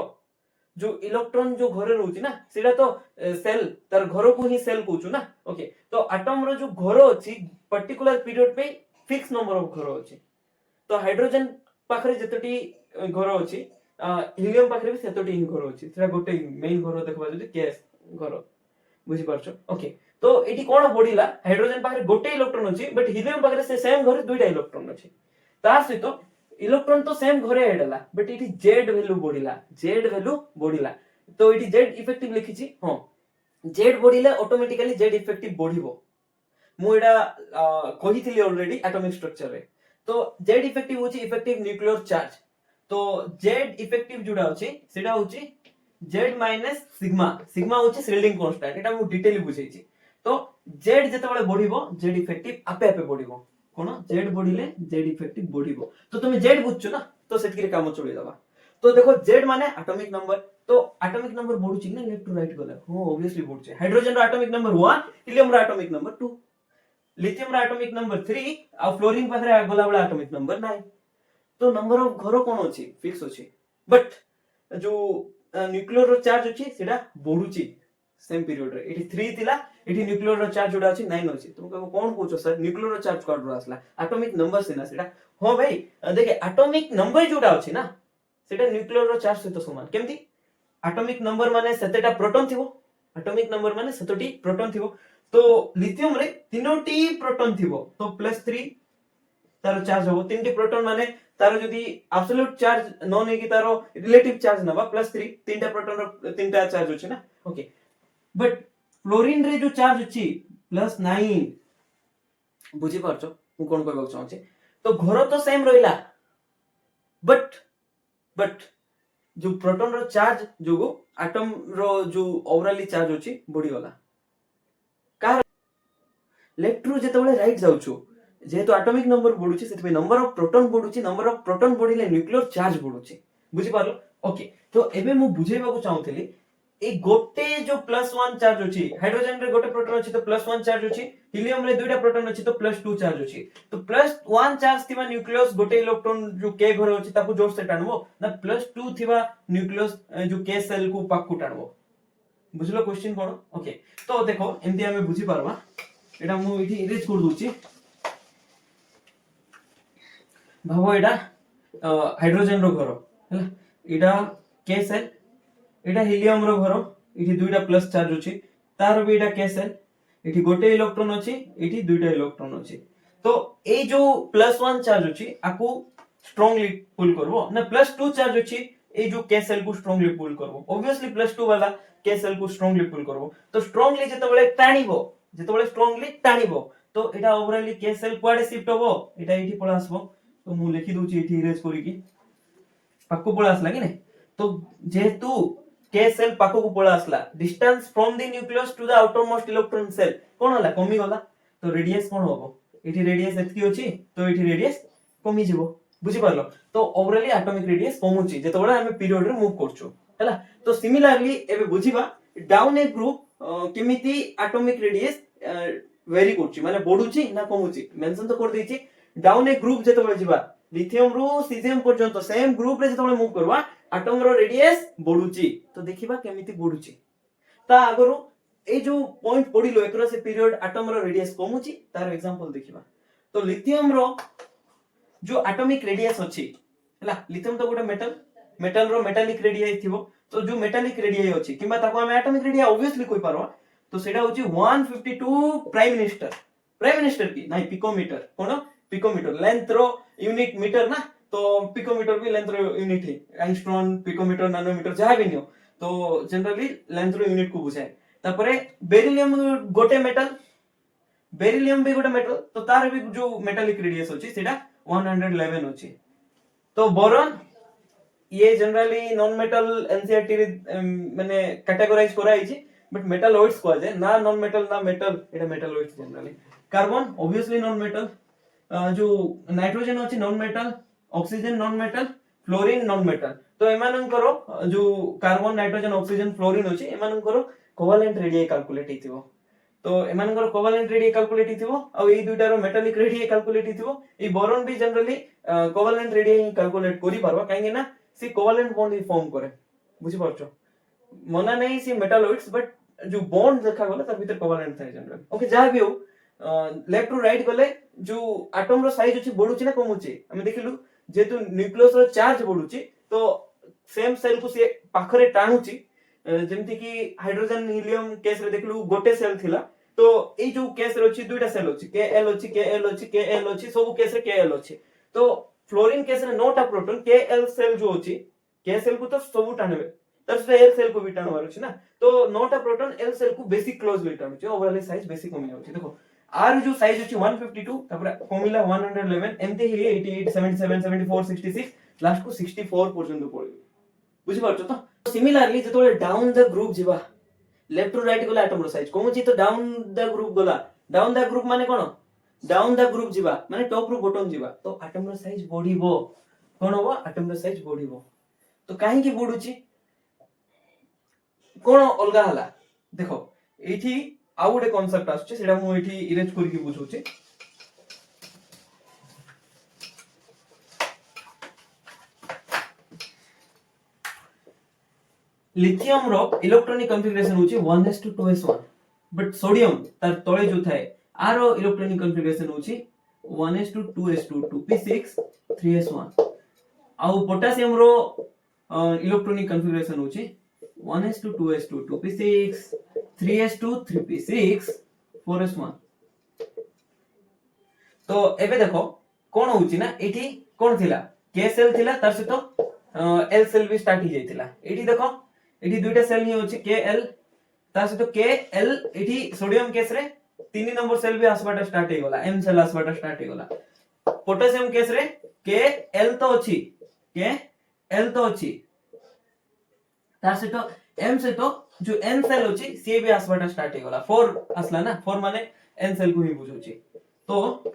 जो इलेक्ट्रॉन जो घरे रहउची ना सेटा तो सेल तार घर को ही सेल कहूछु ना ओके तो एटम रो जो घर अछि पर्टिकुलर पीरियड पे फिक्स नंबर ऑफ घर अछि तो हाइड्रोजन पाखरे जतटी घर अछि हीलियम पाखरे भी सेतटी ही घर अछि सेटा गोटे मेन घर देखबा जदि केस घर बुझि पारछो ओके तो एटी कोन बढिला हाइड्रोजन पाखरे गोटे इलेक्ट्रॉन अछि बट हीलियम पाखरे से सेम घरे दुईटा इलेक्ट्रॉन अछि तार सहित इलेक्ट्रॉन तो सेम घरे ऐड हला बट इटी जेड वैल्यू बढ़िला तो इटी जेड इफेक्टिव लिखिछि हां जेड बढ़िले ऑटोमेटिकली जेड इफेक्टिव बढ़िबो मु एडा कहिथिली ऑलरेडी एटॉमिक स्ट्रक्चर रे तो जेड इफेक्टिव होछि इफेक्टिव न्यूक्लियर चार्ज तो जेड इफेक्टिव जुडा होछि सेडा होछि जेड माइनस सिग्मा होछि शिल्डिंग कांस्टेंट एटा मु डिटेली बुझैछि तो जेड जतबेले बढ़िबो जेड इफेक्टिव आपे आपे बढ़िबो कोन जेड बढ़िले जेड इफेक्टिव बढ़िबो तो तुम जेड बुझछो ना तो सेतकी काम चोड़ी दबा तो देखो जेड माने एटॉमिक नंबर तो एटॉमिक नंबर बढ़ुची ना लेफ्ट टू राइट गला हो ऑब्वियसली बढ़ुची हाइड्रोजन रो एटॉमिक नंबर 1 हीलियम रो एटॉमिक नंबर 2 लिथियम रो एटॉमिक नंबर 3 आ फ्लोरीन पाखरे गला वाला एटॉमिक नंबर 9 तो नंबर ऑफ घर कोन अछि फिक्स अछि बट जो न्यूक्लियर रो चार्ज अछि सेटा बढ़ुची सेम पीरियड रे एटी 3 थिला एटी न्यूक्लियर रो चार्ज जोडा अछि 9 अछि तुम कहबो कोन कहछो सर न्यूक्लियर रो चार्ज कोड रो आसला एटॉमिक नंबर सेना सेटा हो भाई देखे एटॉमिक नंबर जोडा अछि ना सेटा न्यूक्लियर रो चार्ज सहित समान केमती एटॉमिक नंबर माने सेतेटा प्रोटॉन थिबो एटॉमिक नंबर माने सेतोटी प्रोटॉन थिबो तो लिथियम रे तीनोटी प्रोटॉन थिबो तो +3 तारो चार्ज हो तीनटी प्रोटॉन माने तारो जदी एब्सोल्यूट चार्ज न नै कि तारो रिलेटिव चार्ज नबा +3 तीनटा प्रोटॉन रो तीनटा चार्ज होछि ना ओके बट फ्लोरीन रे जो चार्ज अछि +9 बुझी पारछो मु कोन कहबा चाहछि तो घर तो सेम रहिला बट जो प्रोटॉन रो चार्ज जोगो एटम रो जो ओवरऑली चार्ज अछि बढ़ी गला कार लेफ्ट रू जेतेबेले राइट जाउछु जेहेतु एटॉमिक नंबर बढ़ुची सेते नंबर ऑफ प्रोटॉन बढ़ुची नंबर ऑफ प्रोटॉन बढ़िले न्यूक्लियर चार्ज बढ़ुची बुझी पारलो ओके तो एबे मु बुझेबा को चाहूतली ए गोटे जो +1 चार्ज अछि हाइड्रोजन रे गोटे प्रोटॉन अछि तो +1 चार्ज अछि हीलियम रे दुईटा प्रोटॉन अछि तो +2 चार्ज अछि तो +1 चार्ज थिबा न्यूक्लियस गोटे इलेक्ट्रॉन जो के घर अछि ताकू जोर से टाणबो ना +2 थिबा न्यूक्लियस जो के सेल को पाकू टाणबो बुझलो क्वेश्चन कोन ओके तो देखो एमती हमें बुझी पारबा एटा मु इठी इरेज कर दूची भाबो एटा हाइड्रोजन रो घर हला एटा के सेल एटा हीलियम रो घर इठी दुईटा प्लस चार्ज अछि तार भी एटा के सेल इठी गोटे इलेक्ट्रॉन अछि इठी दुईटा इलेक्ट्रॉन अछि तो ए जो +1 चार्ज अछि आकू स्ट्रांगली पुल करबो ना +2 चार्ज अछि ए जो के सेल को स्ट्रांगली पुल करबो ऑब्वियसली +2 वाला के सेल को स्ट्रांगली पुल करबो तो स्ट्रांगली जेतेबेले स्ट्रांगली टाणिबो तो एटा ओवरऑली के सेल क्वाडे शिफ्ट होबो एटा इठी पळा आसबो तो मु लिखि दोची इठी इरेज करी की पाकू पळा आसला कि नै तो जेहेतु के सेल पाको को पळा आसला distance from the nucleus to the outermost electron shell कोन होला कमी गला तो रेडियस कोन होबो इठी रेडियस एतकी अछि तो इठी रेडियस कमी जिवो बुझी पारलो तो ओवरऑली एटॉमिक रेडियस कमुची जेतबेला हमें पीरियड रे मूव करछु हैला तो सिमिलरली एबे बुझीबा डाउन ए ग्रुप केमिति एटॉमिक रेडियस वेरी करछि माने बढ़ुची ना कमुची मेंशन तो कर देछि डाउन ए ग्रुप जेतबेला जिबा लिथियम रो सीजियम पर्यंत सेम ग्रुप रे जेतबेला मूव करबा एटम रो रेडियस बढ़ुची तो देखिबा केमिति बढ़ुची ता आगरो ए जो पॉइंट पडिलो एकरा से पीरियड एटम रो रेडियस कमुची तार एग्जांपल देखिबा तो लिथियम रो जो एटॉमिक रेडियस अछि हला लिथियम तो गोटे मेटल रो मेटालिक रेडियस थिबो तो जो मेटालिक रेडियस अछि किबा ताको हम एटॉमिक रेडियस ऑब्वियसली कोइ पारबा तो सेडा होची 152 प्राइम मिनिस्टर की नाही पिकोमीटर कोन पिकोमीटर लेंथ रो यूनिट मीटर ना तो पिकोमीटर भी लेंथ रो यूनिट है एंगस्ट्रॉम पिकोमीटर नैनोमीटर जहां भी नियो तो जनरली लेंथ रो यूनिट को बुझाए तापरे बेरिलियम गोटे मेटल बेरिलियम भी गोटे मेटल तो तार भी जो मेटालिक रेडियस अछि सेटा 111 अछि तो बोरॉन ये जनरली नॉन मेटल एनसीईआरटी रे माने कैटेगराइज कराई छी बट मेटालॉइड्स को जाय ना नॉन मेटल ना मेटल एटा metalloids generally carbon obviously non metal जो नाइट्रोजन अछि non metal oxygen non metal fluorine non metal तो एमान करो जो कार्बन नाइट्रोजन ऑक्सीजन फ्लोरीन अछि एमान करो कोवेलेंट रेडियस कैलकुलेट हिथिबो तो एमान करो कोवेलेंट रेडियस कैलकुलेट हिथिबो आ एई दुइटा रो मेटालिक रेडियस कैलकुलेट हिथिबो ई बोरॉन भी जनरली कोवेलेंट रेडियस कैलकुलेट करि पारबा काहे ना सी कोवेलेंट बॉन्ड ही फॉर्म करे बुझि पारछो मना नहीं सी मेटालॉइड्स बट जो बॉन्ड देखा गला तार भीतर कोवेलेंट थाय जनरली ओके जहां भी हो लेफ्ट टू राइट गले जो एटम रो साइज अछि बढुची ना कमुची हम देखिलु जेतु न्यूक्लियस रो चार्ज बढुची तो सेम सेल को से पाखरे टाणुची जेमति कि हाइड्रोजन हीलियम केस रे देखलु गोटे सेल थिला तो ए जो केस रे अछि दुइटा सेल अछि Kl अछि Kl अछि Kl अछि सब केस रे Kl अछि तो फ्लोरीन केस रे नोटा प्रोटॉन Kl सेल जो अछि K सेल को तो सब टाणबे तर से L सेल को भी टाणवार अछि ना तो नोटा प्रोटॉन L सेल को बेसिक क्लोजली टाणुची ओवरऑल साइज बेसिक कमी जाउची देखो आर जो साइज अछि 152 तापर कमिला 111 एमते ही 88 77 74 66 लास्ट को 64 पर्यंत पळिबो बुझि पारछो तो सिमिलरली जेतोले डाउन द ग्रुप जिबा लेफ्ट टू राइट गला एटम रो साइज कोमची तो डाउन द ग्रुप गला डाउन द ग्रुप माने कोन डाउन द ग्रुप जिबा माने टॉप रो बॉटम जिबा तो एटम रो साइज बढिबो कोन हो एटम रो साइज बढिबो तो काहे की बढुची कोन अलगा हला देखो एठी आउ गोटे कांसेप्ट आछे सेटा मु एठी इरेज करके बुझौचे लिथियम रो इलेक्ट्रॉनिक कॉन्फ़िगरेशन होची 1s2 बट सोडियम तार तळे जो थाए आरो इलेक्ट्रॉनिक कॉन्फ़िगरेशन होची 1s2 2p6 3s1 आउ पोटेशियम रो इलेक्ट्रॉनिक कॉन्फ़िगरेशन होची 1s2 2p6 3s2 3p6 4s1 तो एबे देखो कोन होची ना एठी कोन थिला K सेल थिला तार से तो L सेल भी स्टार्ट ही जाइतिला एठी देखो एठी दुइटा सेल ही होची Kl तार से तो Kl एठी सोडियम केस रे 3 नंबर सेल भी आसबाटा स्टार्ट हे गला M सेल आसबाटा स्टार्ट हे गला पोटेशियम केस रे Kl तो अछि Kl तो अछि तार से तो M से तो जो N सेल होची सी भी आसबाटा स्टार्ट हे गला 4 आसला ना 4 माने N सेल को ही बुझोची तो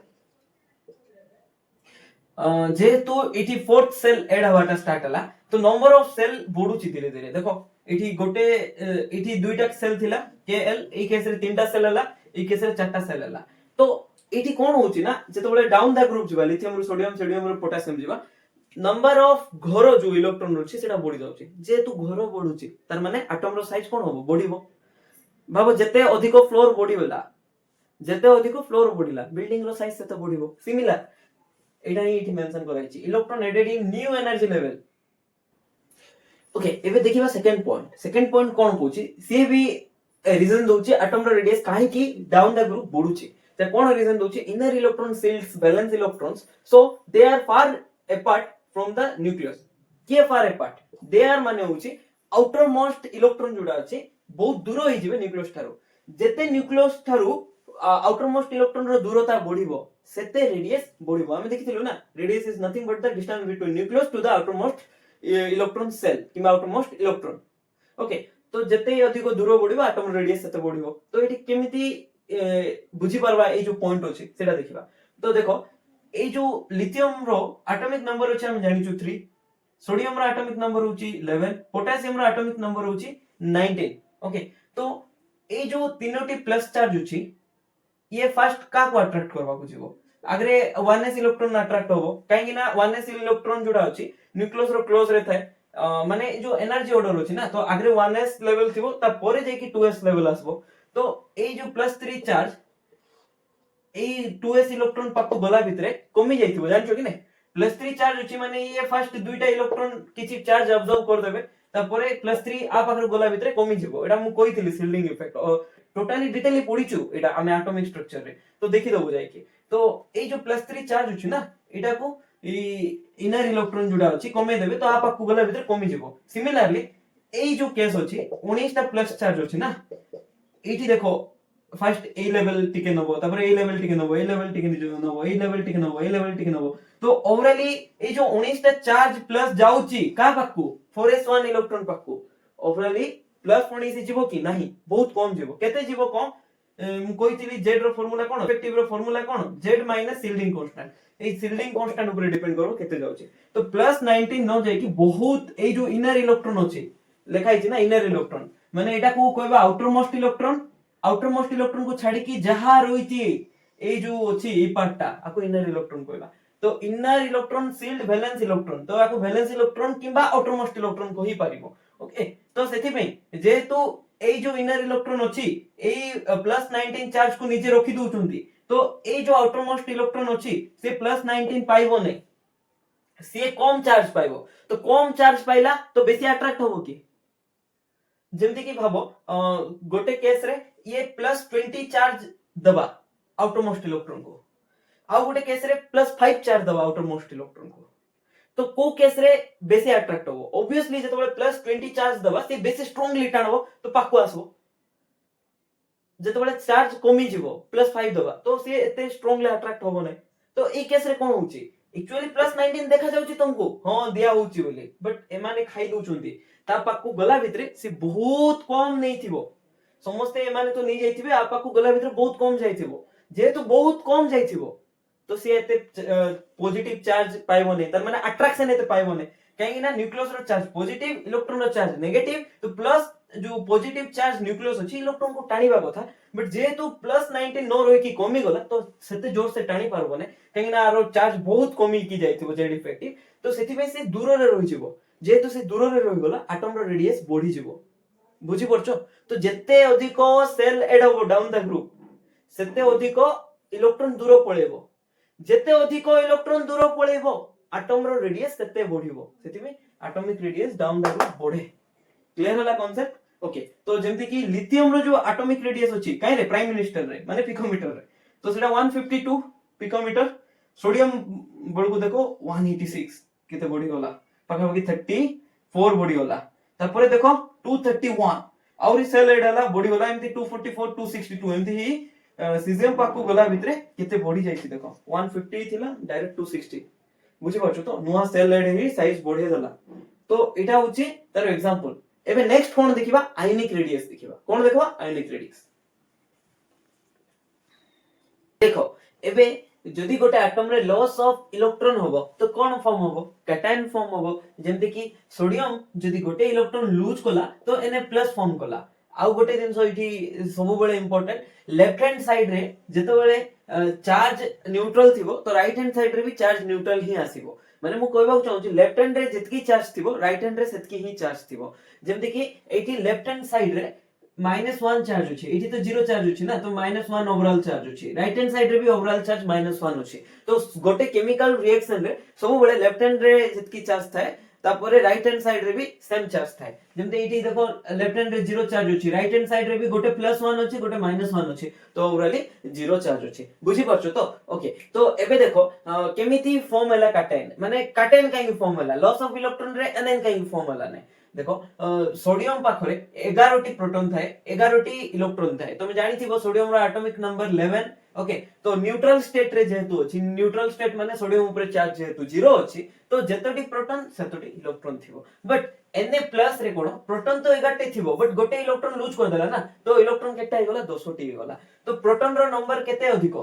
जेहेतु एठी फोर्थ सेल एड हवाटा स्टार्ट हला तो नंबर ऑफ सेल बढुची धीरे धीरे देखो एठी गोटे एठी दुइटा सेल थिला Kl ए केस रे तीनटा सेल हला ए केस रे चारटा सेल हला तो एठी कोन होची ना जेतबेले डाउन द ग्रुप जिबा लिथियम रो सोडियम सोडियम रो पोटेशियम जिबा नंबर ऑफ घर जो इलेक्ट्रॉन रोची सेटा बढी जाउची जेहेतु घर बढुची तार माने एटम रो साइज कोन होबो बढिबो भाबो जते अधिक फ्लोर बढिबला जते अधिक फ्लोर बढिला बिल्डिंग रो साइज सेते बढिबो सिमिलर एटा ही एठी मेंशन कराइछि electron added in new energy level okay एबे देखिबा सेकंड पॉइंट कोन कहूची सी भी रीजन दोची एटम रो रेडियस काहे की डाउन द ग्रुप बढुची ते कोन रीजन दोची inner electron shells valence electrons so they are far apart from the nucleus के फार अपार्ट दे आर माने होची आउटर मोस्ट इलेक्ट्रॉन जुडा अछि बहुत दूर होई जिवे न्यूक्लियस थारो जेते न्यूक्लियस थारो आउटर मोस्ट इलेक्ट्रॉन रो दूरता बढिबो सेते रेडियस बढिबो हम देखिथिलु ना radius is nothing but the distance between nucleus to the outermost electron shell किबा आउटर मोस्ट इलेक्ट्रॉन ओके तो जते अधिक दूर बढिबो एटम रेडियस सेते बढिबो तो एठी केमिति बुझी परबा ए जो पॉइंट अछि सेटा देखिबा तो देखो ए जो लिथियम रो एटॉमिक नंबर अछि हम जानिचु 3 सोडियम रो एटॉमिक नंबर होची 11 पोटेशियम रो एटॉमिक नंबर होची 19 ओके तो ए जो तीनोटी प्लस चार्ज होची ये फर्स्ट का को अट्रैक्ट करबा को जीवो अगरे 1s इलेक्ट्रॉन अट्रैक्ट होबो काहे ना 1s इलेक्ट्रॉन जोडा अछि न्यूक्लियस रो क्लोज रे थाए माने जो एनर्जी ऑर्डर होची ना तो अगरे 1s लेवल थिबो ता परे जे कि 2s लेवल आसबो तो ए जो +3 चार्ज ए 2s इलेक्ट्रॉन पाको गला भितरे कमी जाइथिबो जानछो कि नै +3 चार्ज होची माने ये फर्स्ट दुइटा इलेक्ट्रॉन किछि चार्ज अब्जॉर्ब कर देबे तापरे +3 आ पाखर गला भितरे कमी जिवो एटा मु कहिथिली शिल्डिंग इफेक्ट टोटली डिटेली पढिचु एटा हमें एटॉमिक स्ट्रक्चर रे तो देखि दबो जाय कि तो ए जो +3 चार्ज होची ना एटा को इनर इलेक्ट्रॉन जुडा अछि कमे देबे तो आ पाखु गला भितरे कमी जिवो सिमिलरली ए जो केस अछि 19 टा प्लस चार्ज अछि ना एठी देखो फास्ट ए लेवल टिके नबो तापर ए लेवल टिके नबो ए लेवल टिके नबो ए लेवल टिके नबो ए लेवल टिके नबो तो ओवरऑली ए जो 19 टा चार्ज प्लस जाउची का पाकू 4s1 इलेक्ट्रॉन पाकू ओवरऑली प्लस 19 जीवो कि नाही बहुत कम जीवो केते जीवो कम मु कहितली z रो फार्मूला कोन इफेक्टिव रो फार्मूला कोन z माइनस शिल्डिंग कांस्टेंट ए शिल्डिंग कांस्टेंट ऊपर डिपेंड करो केते जाउची तो प्लस 19 न जाय कि बहुत ए जो इनर इलेक्ट्रॉन अछि लेखाइ छी ना इनर इलेक्ट्रॉन माने एटा को कहबा आउटर मोस्ट इलेक्ट्रॉन को छाडी कि जहा रहिती ए जो अछि ए पार्टटा आको इनर इलेक्ट्रॉन कहबा तो inner electron shield valence electron तो आको वैलेंस इलेक्ट्रॉन किबा आउटर मोस्ट इलेक्ट्रॉन कहि पारिबो ओके तो सेति पे जेहेतु ए जो इनर इलेक्ट्रॉन अछि ए प्लस 19 चार्ज को नीचे रखि दोउचंती तो ए जो आउटर मोस्ट इलेक्ट्रॉन अछि से प्लस 19 पाइबो नै से कम चार्ज पाइबो तो कम चार्ज पाइला तो बेसी अट्रैक्ट होबो कि जेमति कि भाबो गोटे केस रे ये प्लस 20 चार्ज दबा आउटर मोस्ट इलेक्ट्रॉन को आ गोटे केस रे प्लस 5 चार्ज दबा आउटर मोस्ट इलेक्ट्रॉन को तो को केस रे बेसी अट्रैक्ट होबो ऑब्वियसली जतबे प्लस 20 चार्ज दबा से बेसी स्ट्रांगली टाणबो तो पाकु आसबो जतबे चार्ज कमी जीवो प्लस 5 दबा तो से एते स्ट्रांगली अट्रैक्ट होबो नै तो ई केस रे कोन होची एक्चुअली प्लस 19 देखा जाउची तुमको हां दिया होची बोली बट एमाने खाइ दोचुंती ता पाकु गला भितरे से बहुत कम नै थिबो समस्ते एमाने तो नै जाइथिबे आ पाकु गला भितरे बहुत कम जाइथिबो जेहेतु बहुत कम जाइथिबो तो से एते पॉजिटिव चार्ज पाइबो नै तार माने अट्रैक्शन एते पाइबो नै काहे ना न्यूक्लियस रो चार्ज पॉजिटिव इलेक्ट्रॉन रो चार्ज नेगेटिव तो प्लस जो पॉजिटिव चार्ज न्यूक्लियस अछि इलेक्ट्रॉन को टाणीबा कथा बट जेहेतु प्लस 19 न रहि कि कमी गला तो सेते जोर से टाणी पारबो नै काहे ना आरो चार्ज बहुत कमी की जाइथिबो जेड इफेक्टिव तो सेति पे से दूर रे रहि जिवो जेहेतु से दूर रे रहि गला एटम रो रेडियस बढ़ी जिवो बुझी परछो तो जत्ते अधिक सेल एड हो डाउन द ग्रुप सेते अधिक इलेक्ट्रॉन दूर पळेबो जत्ते अधिक इलेक्ट्रॉन दूर पळेबो एटम रो रेडियस सेते बढ़िबो सेति में atomic radius down the group बढ़े क्लियर होला कांसेप्ट ओके तो जेमति कि लिथियम रो जो एटॉमिक रेडियस अछि काई रे प्राइम मिनिस्टर रे माने पिकोमीटर रे तो सेटा 152 पिकोमीटर सोडियम बळको देखो 186 केते बढ़ी गला पाखा पाखी 34 बढ़ी गला तापरे देखो 231 और सेल एड हला बढ़ी गला एमति 244 262 एमति ही सीजियम पाकु गला भितरे केते बढ़ी जाईछि देखो 150 थिला डायरेक्ट 260 बुझि परछु तो नुवा सेल एड ही साइज बढ़े गला तो एटा होछि तार एग्जांपल एबे नेक्स्ट कोन देखिबा आयनिक रेडियस देखिबा कोन देखबा आयनिक रेडियस देखो एबे जदि गोटे एटम रे लॉस ऑफ इलेक्ट्रॉन होबो तो कोन फॉर्म होबो कैटायन फॉर्म होबो जेमति कि सोडियम जदि गोटे इलेक्ट्रॉन लूज कला तो एने प्लस फॉर्म कला आउ गोटे दिन सो इठी सब बेले इंपोर्टेंट लेफ्ट हैंड साइड रे जतो बेले चार्ज न्यूट्रल थिबो तो राइट हैंड साइड रे भी चार्ज न्यूट्रल ही आसीबो माने मु कहबा चाहूची लेफ्ट हैंड रे जतकी चार्ज थिबो राइट हैंड रे सेतकी ही चार्ज थिबो जेमति कि एठी लेफ्ट हैंड साइड रे -1 चार्ज अछि एठी तो 0 चार्ज अछि ना तो -1 ओवरऑल चार्ज अछि राइट हैंड साइड रे भी ओवरऑल चार्ज -1 अछि तो गोटे केमिकल रिएक्शन रे सब बेले लेफ्ट हैंड रे जतकी चार्ज थाए तापरे राइट हैंड साइड रे भी सेम चार्ज थाए जेमते एठी देखो लेफ्ट हैंड रे 0 चार्ज अछि राइट हैंड साइड रे भी गोटे +1 अछि गोटे -1 अछि तो ओवरऑली 0 चार्ज अछि बुझी परछो तो ओके तो एबे देखो केमिति फॉर्म हला कैटायन माने कैटायन काई फॉर्म हला लॉस ऑफ इलेक्ट्रॉन रे एनएन काई फॉर्म हला नै देखो सोडियम पाखरे 11 टी प्रोटॉन थाए 11 टी इलेक्ट्रॉन थाए तुम जानि थिबो सोडियम रो एटॉमिक नंबर 11 ओके तो न्यूट्रल स्टेट रे जेहेतु अछि न्यूट्रल स्टेट माने सोडियम ऊपर चार्ज जेहेतु 0 अछि तो जतोटी प्रोटॉन सेतोटी इलेक्ट्रॉन थिबो बट Na प्लस रे कोन प्रोटॉन तो 11 टी थिबो बट गोटे इलेक्ट्रॉन लूज कर देला ना तो इलेक्ट्रॉन केटा हे गला 200 टी हे गला तो प्रोटॉन रो नंबर केते अधिक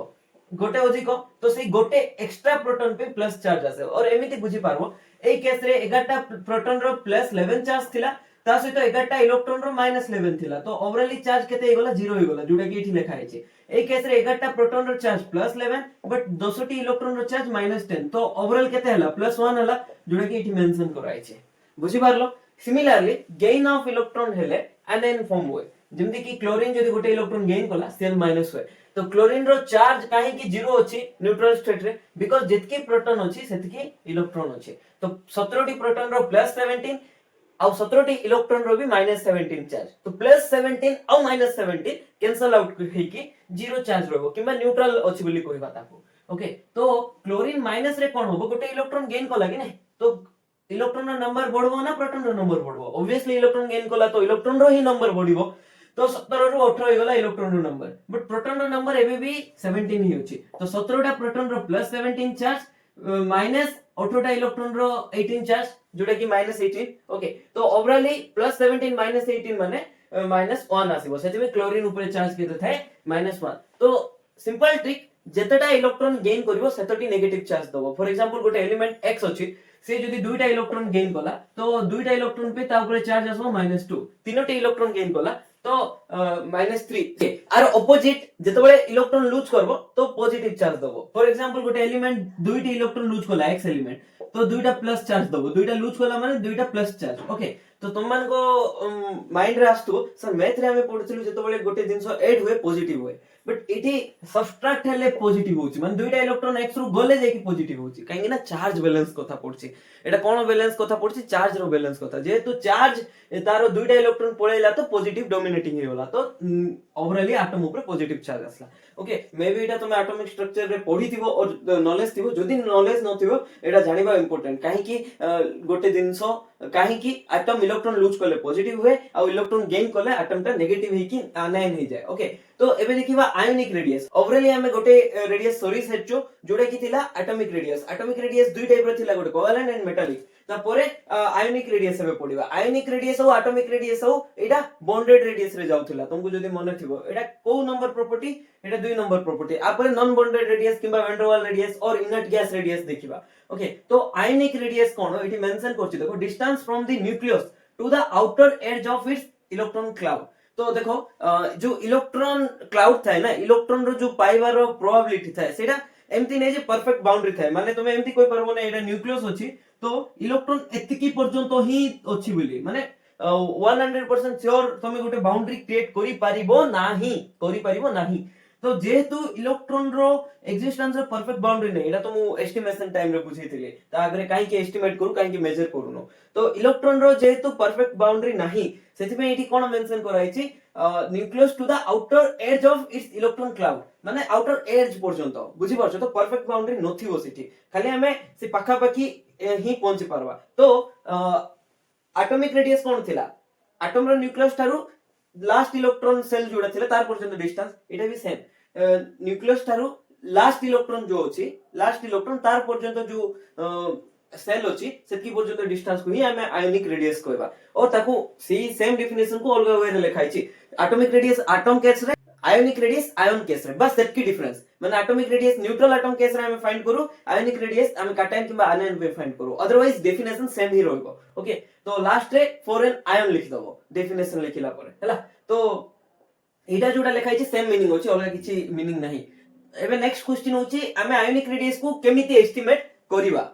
गोटे अधिक तो सेही गोटे एक्स्ट्रा प्रोटॉन पे प्लस चार्ज आसे और एमिति बुझी पारबो ए केस रे 11 टा प्रोटॉन रो प्लस 11 चार्ज थिला ता सहित 11 टा इलेक्ट्रॉन रो -11 थिला तो ओवरऑली चार्ज केते हे गला 0 हे गला जोटा कि एठी लिखा है ए केस रे 11 टा प्रोटॉन रो चार्ज +11 बट 200 टी इलेक्ट्रॉन रो चार्ज -10 तो ओवरऑल केते हला +1 हला जोटा कि एठी मेंशन कराई छै बुझी पारलो सिमिलरली गेन ऑफ इलेक्ट्रॉन हेले एनएन फॉर्म हुए जेमति कि क्लोरीन जदि गोटे इलेक्ट्रॉन गेन कला सेल माइनस हुए तो क्लोरीन रो चार्ज काहे कि 0 अछि न्यूट्रल स्टेट रे बिकॉज़ जितकी प्रोटॉन अछि सेतकी इलेक्ट्रॉन अछि तो 17 टी प्रोटॉन रो +17 और 17 टी इलेक्ट्रॉन रो भी -17 चार्ज तो +17 और -17 कैंसल आउट हे कि 0 चार्ज रहबो किबा न्यूट्रल अछि बोली कहबा ताको ओके तो क्लोरीन माइनस रे कोन होबो गोटे इलेक्ट्रॉन गेन कला कि नै तो इलेक्ट्रॉन रो नंबर बढ़बो ना प्रोटॉन रो नंबर बढ़बो ऑब्वियसली इलेक्ट्रॉन गेन कला तो इलेक्ट्रॉन रो ही नंबर बढ़िबो तो 17 ରୁ 18 ହେଇଗଲା इलेक्ट्रॉन रो नंबर बट प्रोटॉन रो नंबर एबे भी 17 ही अछि तो 17 टा प्रोटॉन रो प्लस 17 चार्ज माइनस 18 टा इलेक्ट्रॉन रो 18 चार्ज जोटा कि माइनस 18 ओके तो ओवरऑली प्लस 17 माइनस 18 माने माइनस 1 आसीबो सेति में क्लोरीन ऊपर चार्ज केते थाए -1 तो सिंपल ट्रिक जेतेटा इलेक्ट्रॉन गेन करबो सेतोटी नेगेटिव चार्ज दबो फॉर एग्जांपल गोटे एलिमेंट x अछि से जदी दुईटा इलेक्ट्रॉन गेन कला तो दुईटा इलेक्ट्रॉन पे ता ऊपर चार्ज आसबो -2 तीनोटी इलेक्ट्रॉन गेन कला तो -3 आर ऑपोजिट जेतेबेले इलेक्ट्रॉन लूज करबो तो पॉजिटिव चार्ज दबो फॉर एग्जांपल गोटे एलिमेंट दुईटी इलेक्ट्रॉन लूज कला x एलिमेंट तो दुईटा प्लस चार्ज दबो दुईटा लूज कला माने दुईटा प्लस चार्ज ओके तो तुम मान को माइंड रे आस्तु सर मैथ रे हमें पढुथिलु जेतेबेले गोटे जिंसो ऐड हुए पॉजिटिव हुए बट इटी सब्ट्रैक्ट हेले पॉजिटिव होची माने दुईटा इलेक्ट्रॉन x रु गले जाई पॉजिटिव होची काहे ना चार्ज बैलेंस कथा पडची एटा कोन बैलेंस कथा पडची चार्ज रो बैलेंस कथा जेहेतु चार्ज तारो दुईटा इलेक्ट्रॉन पळेला तो पॉजिटिव डोमिनेटिंग हेला तो ओवरऑली एटम ऊपर पॉजिटिव चार्ज आसला ओके मे बी एटा तुम एटॉमिक स्ट्रक्चर रे पढिथिबो और नॉलेज थिबो जदी नॉलेज नथिबो एटा जानिबा इंपोर्टेंट काहे कि गोटे जिंसो काहे कि एटम इलेक्ट्रॉन लूज करले पॉजिटिव हुए आ इलेक्ट्रॉन गेन करले एटम टा नेगेटिव हे कि आनायन हे जाय ओके तो एबे देखिबा आयोनिक रेडियस ओवरऑली हमें गोटे रेडियस सॉरी सेचो जोडा कि थिला एटॉमिक रेडियस दुई टाइप रो थिला गोटे कोवैलेंट एंड मेटालिक तापरे आयोनिक रेडियस हमें पडिबा आयोनिक रेडियस और एटॉमिक रेडियस हो एटा बॉन्डेड रेडियस रे जाउथिला तुमको जदी मन थिबो एटा को नंबर प्रॉपर्टी एटा 2 नंबर प्रॉपर्टी आपरे नॉन बॉन्डेड रेडियस किबा वैन डर वाल रेडियस और इनर्ट गैस रेडियस देखिबा ओके तो आयोनिक रेडियस कोन एटी मेंशन करछि देखो distance from the nucleus to the outer edge of its electron cloud तो देखो जो इलेक्ट्रॉन क्लाउड थाए ना इलेक्ट्रॉन रो जो पाइबार प्रोबेबिलिटी थाए सेटा एमती नै जे परफेक्ट बाउंड्री थाए माने तुमे एमती कोइ परबो नै एटा न्यूक्लियस अछि तो इलेक्ट्रॉन एतिकी पर्यंत ही अछि बोली माने 100% श्योर तुमे गोटे बाउंड्री क्रिएट करि परिबो नाही तो जेहेतु इलेक्ट्रॉन रो एक्जिस्टेंस रो परफेक्ट बाउंड्री नै एटा तो मु एस्टिमेशन टाइम रे बुझैतिले ता आगरे काहे के एस्टिमेट करू काहे के मेजर करूनो तो इलेक्ट्रॉन रो जेहेतु परफेक्ट बाउंड्री नाही सेति में एठी कोन मेंशन कराइछि nucleus to the outer edge of its electron cloud माने आउटर एज पर्यंत बुझि परछो तो परफेक्ट बाउंड्री नथिबो सेठी खाली हमें से पाखा पाखी ही पहुंची पारबा तो एटॉमिक रेडियस कोन थिला एटम रो न्यूक्लियस थारु लास्ट इलेक्ट्रॉन सेल जोडा थिला तार पर्यंत डिस्टेंस एटा भी सेम न्यूक्लियस थारु लास्ट इलेक्ट्रॉन जो अछि लास्ट इलेक्ट्रॉन तार पर्यंत जो सेल अछि सेति पर्यंत डिस्टेंस को ही हमें आयोनिक रेडियस कहबा और ताको सेही सेम डेफिनेशन को अलग वे रे लिखाइ छी एटॉमिक रेडियस एटम केस रे आयोनिक रेडियस आयन केस रे बस सेट की डिफरेंस माने atomic radius neutral atom case रे हमें फाइंड करू आयोनिक रेडियस हमें कैटायन किबा आयन पे फाइंड करू अदरवाइज डेफिनेशन सेम ही रहबो ओके तो लास्ट रे फॉरेन आयन लिख दबो डेफिनेशन लिखिला परे हला तो एटा जोटा लिखाइ छी सेम मीनिंग होची अलग किछि मीनिंग नाही एबे नेक्स्ट क्वेश्चन होची हमें आयोनिक रेडियस को केमिति एस्टिमेट करिबा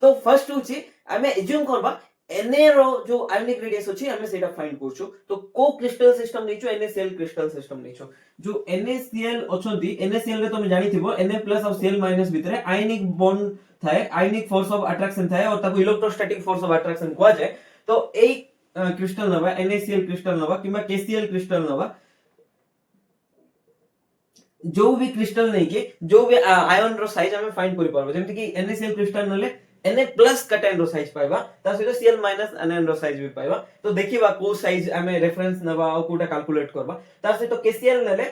तो फर्स्ट होची हमें एज्यूम करबा Na रो जो आयोनिक रेडियस अछि हमें सेटा फाइंड करछु तो को क्रिस्टल सिस्टम नेचो NaCl क्रिस्टल सिस्टम नेचो जो NaCl अछंती NaCl रे तुम जानि थिबो Na+ और Cl- भितरे आयोनिक बॉन्ड थाए आयोनिक फोर्स ऑफ अट्रैक्शन थाए और ताको इलेक्ट्रोस्टैटिक फोर्स ऑफ अट्रैक्शन कहवा जाय तो ए क्रिस्टल नबा NaCl क्रिस्टल नबा किबा KCl क्रिस्टल नबा जो भी क्रिस्टल नै के जो भी आयन रो साइज हमें फाइंड करि परबो जेमति कि NaCl क्रिस्टल नले Na+ कैटायन रो साइज पाइबा ता सहित Cl- anion रो साइज भी पाइबा तो देखिबा को साइज हमें रेफरेंस नबा और कोटा कैलकुलेट करबा ता सहित KCl नले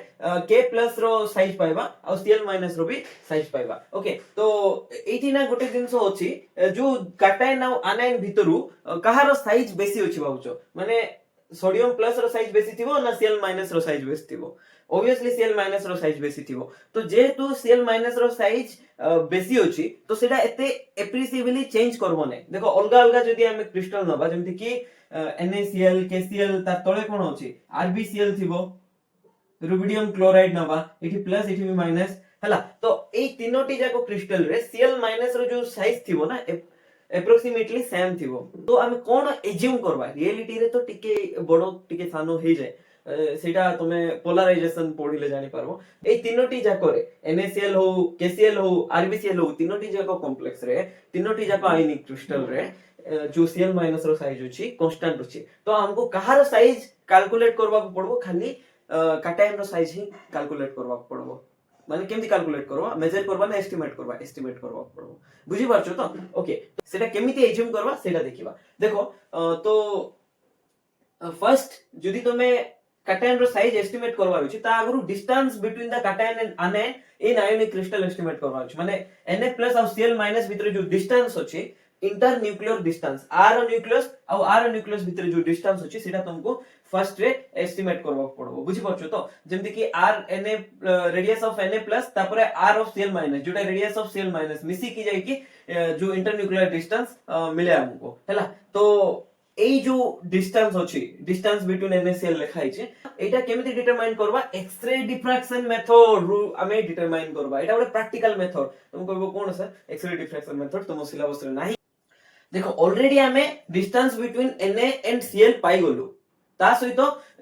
K+ रो साइज पाइबा और Cl- रो भी साइज पाइबा ओके तो एठी ना गोटे जिंसो अछि जो कैटायन और आनायन भितरु कहारो साइज बेसी अछि बाबुचो माने सोडियम प्लस रो साइज बेसी थिबो ना Cl- रो साइज बेसी थिबो obviously Cl- रो साइज बेसी थिबो तो जेहेतु Cl- रो साइज बेसी अछि तो सेटा एते एप्रिसिएबली चेंज करबो नै देखो अलगा अलगा जदी हम क्रिस्टल नबा जेमति कि NaCl KCl ता तळे कोन अछि RbCl थिबो रुबिडियम क्लोराइड नबा एठी प्लस एठी भी माइनस हला तो ए तीनोटी जाको क्रिस्टल रे Cl- रो जो साइज थिबो ना एप्रोक्सीमेटली सेम थिबो तो हम कोन एज्यूम करबा रियलिटी रे तो टिके बडो टिके सानो हे जाय सेटा तुमे पोलराइजेशन पढिले जानि पारबो ए तीनोटी जाको रे NaCl हो KCl हो RbCl हो तीनोटी जाको कॉम्प्लेक्स रे तीनोटी जाको आयनिक क्रिस्टल रे जो Cl- रो साइज अछि कांस्टेंट अछि तो हमको कहार साइज कैलकुलेट करबा पड़बो खाली कैटायन रो साइज ही कैलकुलेट करबा पड़बो माने केमति कैलकुलेट करबा मेजर करबा ना एस्टिमेट करबा पड़बो बुझि पारछो तो ओके सेटा केमिति एज्यूम करबा सेटा देखिबा देखो तो फर्स्ट जदी तुमे कैटायन रो साइज एस्टिमेट करवार अछि ता आगरु distance between the cation and anion in ionic crystal estimate करवार अछि माने Na+ और Cl- भितर जो डिस्टेंस अछि इंटर न्यूक्लियर डिस्टेंस आर न्यूक्लियस और आर न्यूक्लियस भितर जो डिस्टेंस अछि सेटा तुमको फर्स्ट रे एस्टिमेट करबा पड़बो बुझि परछो तो जेमति कि R Na radius of Na+ तापरे आर ऑफ Cl- जोटा रेडियस ऑफ Cl- मिसी की जाय कि जो इंटर न्यूक्लियर डिस्टेंस मिले हमको हैला तो এই जो डिस्टेंस अछि डिस्टेंस बिटवीन NaCl लिखा हिचे एटा केमिति डिटरमाइन करबा एक्स-रे डिफ्रैक्शन मेथड रु हमें डिटरमाइन करबा एटा ଗୋଟେ प्रैक्टिकल मेथड तुम कहबो कोन सर एक्स-रे डिफ्रैक्शन मेथड तुम सिलेबस रे नाही देखो ऑलरेडी हमें distance between Na and Cl पाई गलु ता सहित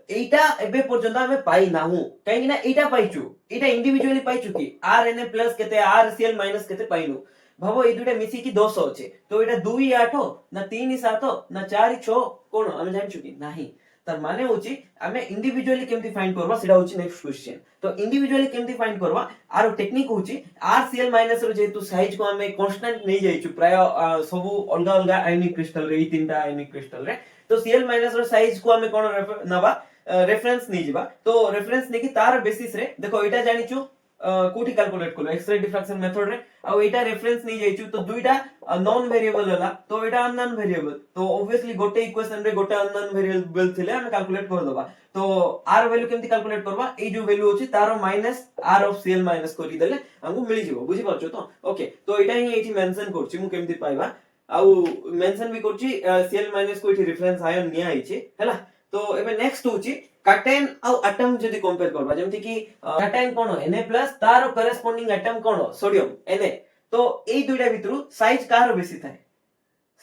एटा एबे पर्यंत हमें पाई नाहु काहे कि ना एटा पाइछु एटा इंडिविजुअली पाइछु कि Rna+ केते RCl- केते पाइनु भाबो ए दुटा मिसी की 200 अछि तो एटा 2 इ 8 ना 3 इ 7 ना 4 इ 6 कोन हम जानछु कि नाही तार माने होची हमें इंडिविजुअली केमति फाइंड करबा सेटा होची नेक्स्ट क्वेश्चन तो इंडिविजुअली केमति फाइंड करबा आरो टेक्निक होची RCl- रो जेतु साइज को हमें कांस्टेंट नै जाइछु प्राय सबु अलगा अलगा आयोनिक क्रिस्टल रे ई तीनटा आयोनिक क्रिस्टल रे तो Cl- रो साइज को हमें कोन नबा रेफरेंस नै जिबा तो रेफरेंस नै कि तार बेसिस रे देखो एटा जानिछु कोठी कैलकुलेट करलो एक्स-रे डिफ्रैक्शन मेथड रे आ एटा रेफरेंस नै जाइछु तो दुइटा नॉन वेरिएबल होला तो एटा अननोन वेरिएबल तो ऑब्वियसली गोटे इक्वेशन रे गोटे अननोन वेरिएबल थिले हम कैलकुलेट कर दबा तो r वैल्यू केमति कैलकुलेट करबा ए जो वैल्यू अछि तारो माइनस r ऑफ Cl- करि देले हमहु मिलि जिवो बुझि परछो तो ओके तो एटा ही एठी मेंशन करछि मु केमति पाइबा आउ मेंशन भी करछि Cl- को एठी रेफरेंस आयन निया आइछि हैला तो एबे नेक्स्ट होछि कैटायन आ एटम जदी कंपेयर करबा जेमति कि कैटायन कोन Na+ तारो करेस्पोंडिंग एटम कोन सोडियम Na तो एई दुइटा भितरु साइज कार बेसी थाए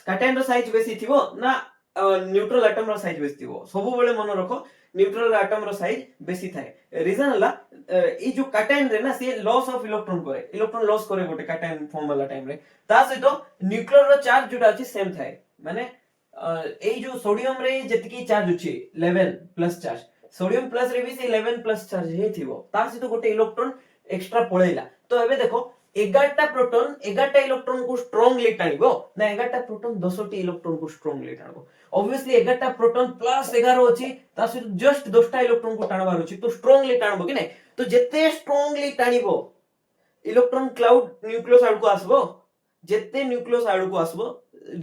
कैटायन रो साइज बेसी थिबो ना न्यूट्रल एटम रो साइज बेसी थिबो सब बेले मन रखो न्यूट्रल एटम रो साइज बेसी थाए रीजन हला ए जो कैटायन रे ना से लॉस ऑफ इलेक्ट्रॉन लॉस करे गोटे कैटायन फॉर्म वाला टाइम रे ता सहित न्यूक्लियर रो चार्ज जोटा अछि सेम थाए माने এই जो सोडियम रे जतकी चार्ज अछि 11 प्लस चार्ज सोडियम प्लस रे भी से 11 प्लस चार्ज हे थिबो तार सहित गोटे इलेक्ट्रॉन एक्स्ट्रा पळेला तो एबे देखो 11टा प्रोटॉन 11टा इलेक्ट्रॉन को स्ट्रांगली टाणिबो ना 11टा प्रोटॉन 10टी इलेक्ट्रॉन को स्ट्रांगली टाणिबो ऑब्वियसली 11टा प्रोटॉन प्लस 11 अछि ता सहित जस्ट 10टा इलेक्ट्रॉन को टाणबार अछि तो स्ट्रांगली टाणबो कि नै तो जत्ते स्ट्रांगली टाणिबो इलेक्ट्रॉन क्लाउड न्यूक्लियस आड़ को आसबो जत्ते न्यूक्लियस आड़ को आसबो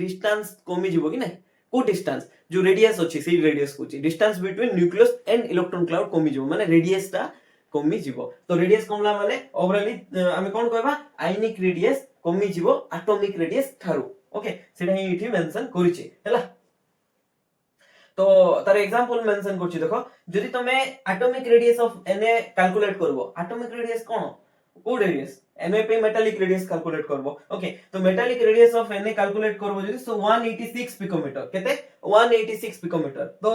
डिस्टेंस कमी जिवो कि नै को डिस्टेंस जो रेडियस अछि सेही रेडियस को distance between nucleus and electron cloud कमी जिवो माने रेडियस ता कमी जिवो तो रेडियस कमला माने ओवरऑली हमें कोन कहबा आयनिक रेडियस कमी जिवो एटॉमिक रेडियस थारु ओके सेटा ही इठी मेंशन करिछि हैला तो तार एग्जांपल मेंशन करछि देखो जदि तमे atomic radius of Na calculate करबो एटॉमिक रेडियस कोन को रेडियस Na पे मेटालिक रेडियस कैलकुलेट करबो ओके तो metallic radius of Na calculate करबो जदि सो 186 पिकोमीटर केते 186 पिकोमीटर तो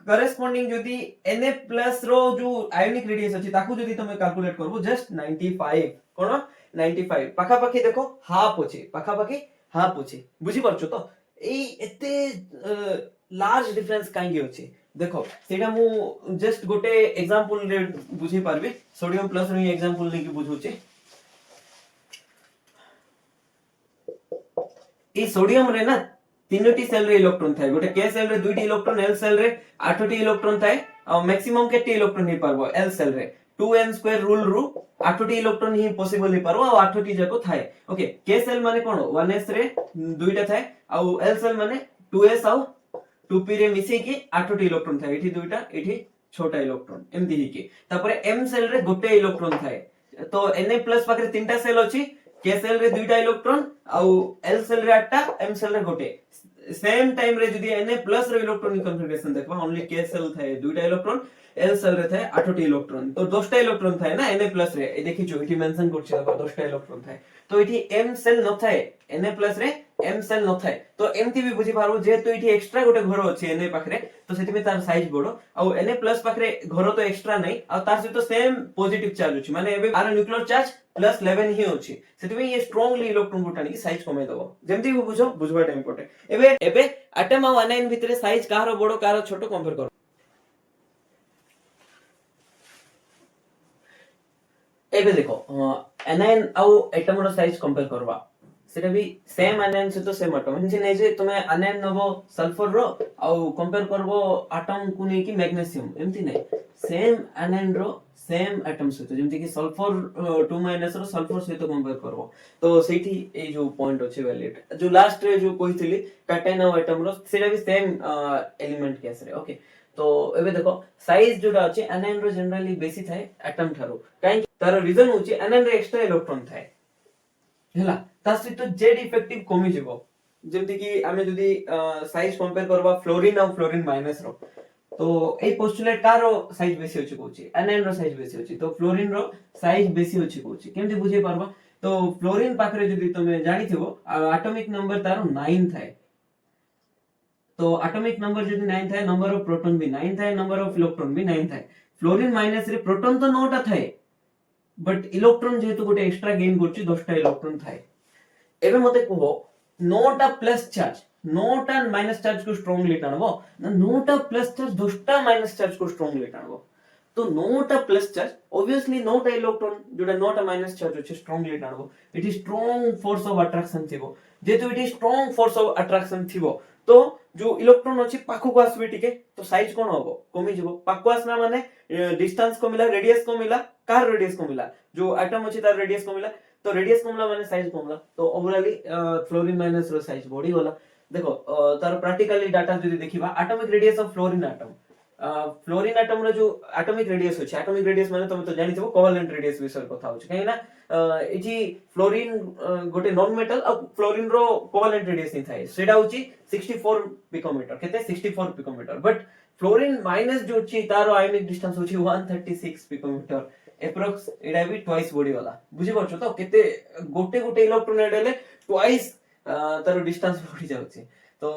करेस्पोंडिंग जदि Na+ रो जो आयोनिक रेडियस अछि ताकू जदि तमे कैलकुलेट करबो जस्ट 95 कोन 95 पाखा पाखी देखो हाफ अछि पाखा पाखी हाफ अछि बुझि परछो तो एई एते लार्ज डिफरेंस काहे अछि देखो सेटा मु जस्ट गोटे एग्जांपल रे बुझी पारबी सोडियम प्लस रो एग्जांपल लेके बुझुचे ए सोडियम रे ना तीनोटी सेल रे इलेक्ट्रॉन थाए गोटे के सेल रे दुईटी इलेक्ट्रॉन एल सेल रे आठटी इलेक्ट्रॉन थाए आ मैक्सिमम केटी इलेक्ट्रॉन ही पारबो एल सेल रे 2n² रूल रु आठटी इलेक्ट्रॉन ही पॉसिबल ही पारबो आ आठटी जाको थाए ओके के सेल माने कोन 1s रे दुईटा थाए आ एल सेल माने 2s आ 2p रे मिसे की आठटी इलेक्ट्रॉन थाए एठी दुईटा एठी छोटा इलेक्ट्रॉन एमदी ही की तापरे m सेल रे गोटे इलेक्ट्रॉन थाए तो Na+ पाखरे तीनटा सेल अछि के सेल रे दुईटा इलेक्ट्रॉन आउ एल सेल रे आठटा एम सेल रे गोटे सेम टाइम रे जदी Na+ रो इलेक्ट्रॉन कन्फिगरेशन देखबा ओनली के सेल थाए दुईटा इलेक्ट्रॉन एल सेल रे थाए आठटी इलेक्ट्रॉन तो 10टा इलेक्ट्रॉन थाए ना Na+ रे ए देखिछु इठी मेंशन करछि देखो 10टा इलेक्ट्रॉन थाए तो इठी m सेल न थाए Na+ रे m सेल न थाए तो एमती भी बुझी पारबो जे तो इठी एक्स्ट्रा गोटे घर अछि Na पाखरे तो सेति में तार साइज बडो आ Na+ पाखरे घर तो एक्स्ट्रा नै आ तार से तो सेम पॉजिटिव चार्ज अछि माने एबे आर न्यूक्लियर चार्ज +11 ही अछि सेति में ये स्ट्रांगली इलेक्ट्रॉन को टानी साइज कमे दबो जेमती भी बुझो बुझबा टाइम पटे एबे एटम आ आनायन भितरे साइज कारो बडो कारो छोटो कंपेयर करो एबे देखो एनायन आ एटम रो साइज कंपेयर करबा सेटा भी सेम आनायन से तो सेम एटम हिंसे नै जे तुमे आनायन नबो सल्फर रो आ कंपेयर करबो एटम को नै कि मैग्नीशियम एमती नै सेम आनायन रो सेम एटम से तो जेमती कि सल्फर 2 माइनस रो सल्फर से तो कंपेयर करबो तो सेठी ए जो पॉइंट अछि वैलिड जो लास्ट रे जो कहितली कैटायन और एटम रो सेटा भी सेम एलिमेंट केस रे ओके तो एबे देखो साइज जोडा अछि आनायन रो जनरली बेसी थाए एटम थारो काई तार रीजन होछि आनायन रे एक्स्ट्रा इलेक्ट्रॉन थाए ହେଲା ତା ସହିତ जेड इफेक्टिव कमी ଯିବ ଯେମିତି କି ଆମେ ଯଦି ସାଇଜ कंपेयर करबा फ्लोरीन और फ्लोरीन माइनस रो तो ए पोस्टुलेट कार साइज बेसी अछि कहूची एनायन रो साइज बेसी अछि तो फ्लोरीन रो साइज बेसी अछि कहूची केमति बुझे पारबा तो फ्लोरीन पाखरे जदी तुमे जानि थिबो एटॉमिक नंबर तारो 9 थाए तो एटॉमिक नंबर जदी 9 थाए नंबर ऑफ प्रोटॉन भी 9 थाए नंबर ऑफ इलेक्ट्रॉन भी 9 थाए फ्लोरीन माइनस रे प्रोटॉन तो 9 टा थाए बट इलेक्ट्रॉन जेहेतु गोटे एक्स्ट्रा गेन करछि 10 टा इलेक्ट्रॉन थाए एबे मते कहो 9 टा प्लस चार्ज 9 टा माइनस चार्ज को स्ट्रांगली टाणबो ना 9 टा प्लस चार्ज 10 टा माइनस चार्ज को स्ट्रांगली टाणबो तो 9 टा प्लस चार्ज ऑब्वियसली 9 टा इलेक्ट्रॉन जोटा 9 टा माइनस चार्ज अछि स्ट्रांगली टाणबो it is strong force of attraction थिबो जेतु it is strong force of attraction थिबो तो जो इलेक्ट्रॉन अछि पाखु को आसबे टिके तो साइज कोन होबो कमी जिवो पाखु आसना माने डिस्टेंस को मिला रेडियस को मिला कार रेडियस को मिला जो एटम अछि तार रेडियस को मिला तो रेडियस कमला माने साइज कमला तो ओवरऑली फ्लोरीन माइनस रो साइज बॉडी वाला देखो तार प्रैक्टिकली डाटा जदी देखिबा atomic radius of fluorine atom fluorine atom रो जो एटॉमिक रेडियस होछि एटॉमिक रेडियस माने तुम तो जानि थबो कोवेलेंट रेडियस विषय कथा होछि काहे ना इजी फ्लोरीन गोटे नॉन मेटल और फ्लोरीन रो कोवेलेंट रेडियस हि थाए सेटा होछि 64 पिकोमीटर केते 64 पिकोमीटर बट फ्लोरीन माइनस जो छि तारो आयोनिक डिस्टेंस होछि 136 पिकोमीटर एप्रोक्स एडा भी ट्वाइस बॉडी वाला बुझि परछो तो केते गोटे गोटे इलेक्ट्रॉन एडेले ट्वाइस तार डिस्टेंस बढ़ी जाउछि तो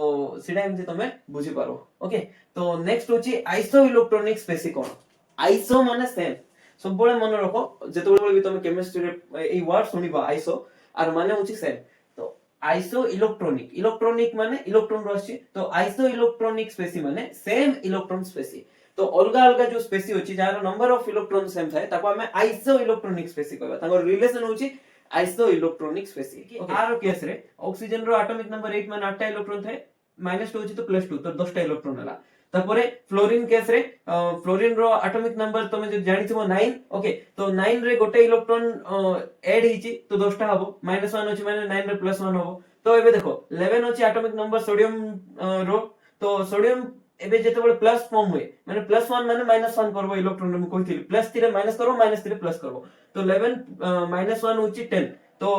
सेटा एमति तमे बुझि पारो ओके तो नेक्स्ट होछि आइसो इलेक्ट्रॉनिक स्पेसी कोन आइसो माने सेम सब बळे मन रखो जेतबळे भी तमे केमिस्ट्री रे ए वर्ड सुनिबा आइसो आर माने होछि सेम तो आइसो इलेक्ट्रॉनिक माने इलेक्ट्रॉन रहछि तो आइसो इलेक्ट्रॉनिक स्पेसी माने सेम इलेक्ट्रॉन स्पेसी तो अलग अलग जो स्पेसी होची jar number of electron same थाए ताको हमें आइसो इलेक्ट्रॉनिक स्पेसी कहबा ताको रिलेशन होची आइसो इलेक्ट्रॉनिक स्पेसी आर केस रे ऑक्सीजन रो एटॉमिक नंबर 8 माने 8 टा इलेक्ट्रॉन थाए -2 होची तो +2 तो 10 टा इलेक्ट्रॉन हला तापरे फ्लोरीन केस रे फ्लोरीन रो एटॉमिक नंबर तमे जे जानि थिबो 9 ओके तो 9 रे गोटे इलेक्ट्रॉन ऐड हिची तो 10 टा हबो -1 होची माने 9 रे +1 हबो तो एबे देखो 11 होची एटॉमिक नंबर सोडियम रो तो सोडियम एबे जेतेबेले प्लस फॉर्म हुए माने +1 माने -1 करबो इलेक्ट्रॉन रे कहथिली +3 माइनस करबो -3 प्लस करबो तो 11 -1 होची 10 तो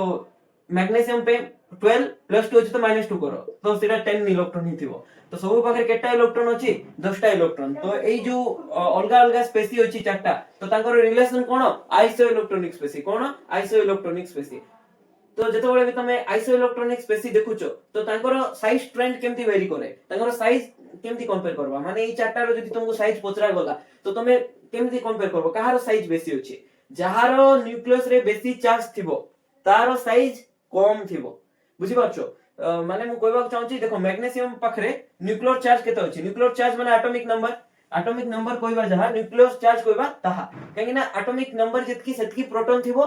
मैग्नीशियम पे 12 +2 होची तो -2 करो तो सेटा 10 इलेक्ट्रॉन ही थिबो तो सब पाखरे केटा इलेक्ट्रॉन होची 10 टा इलेक्ट्रॉन तो एई जो अलगा अलगा स्पेसी होची चारटा तो तांकर रिलेशन कोन आइसो इलेक्ट्रॉनिक स्पेसी कोन आइसो इलेक्ट्रॉनिक स्पेसी तो जेतेबेले भी तमे आइसो इलेक्ट्रॉनिक स्पेसी देखुचो तो तांकर साइज ट्रेंड केमती वेरी करे तांकर साइज केमती कंपेयर करबा माने ई चारटा रो जदी तुमको साइज पचरा गला तो तमे केमती कंपेयर करबो कहारो साइज बेसी होची जहारो न्यूक्लियस रे बेसी चार्ज थिबो तारो साइज कम थिबो बुझि पाछो माने मु कहबा चाहूची देखो मैग्नीशियम पाखरे न्यूक्लियर चार्ज केते होची न्यूक्लियर चार्ज माने एटॉमिक नंबर कहबा जहा न्यूक्लियर चार्ज कहबा ताहा काहे ना एटॉमिक नंबर सेतकी प्रोटॉन थिबो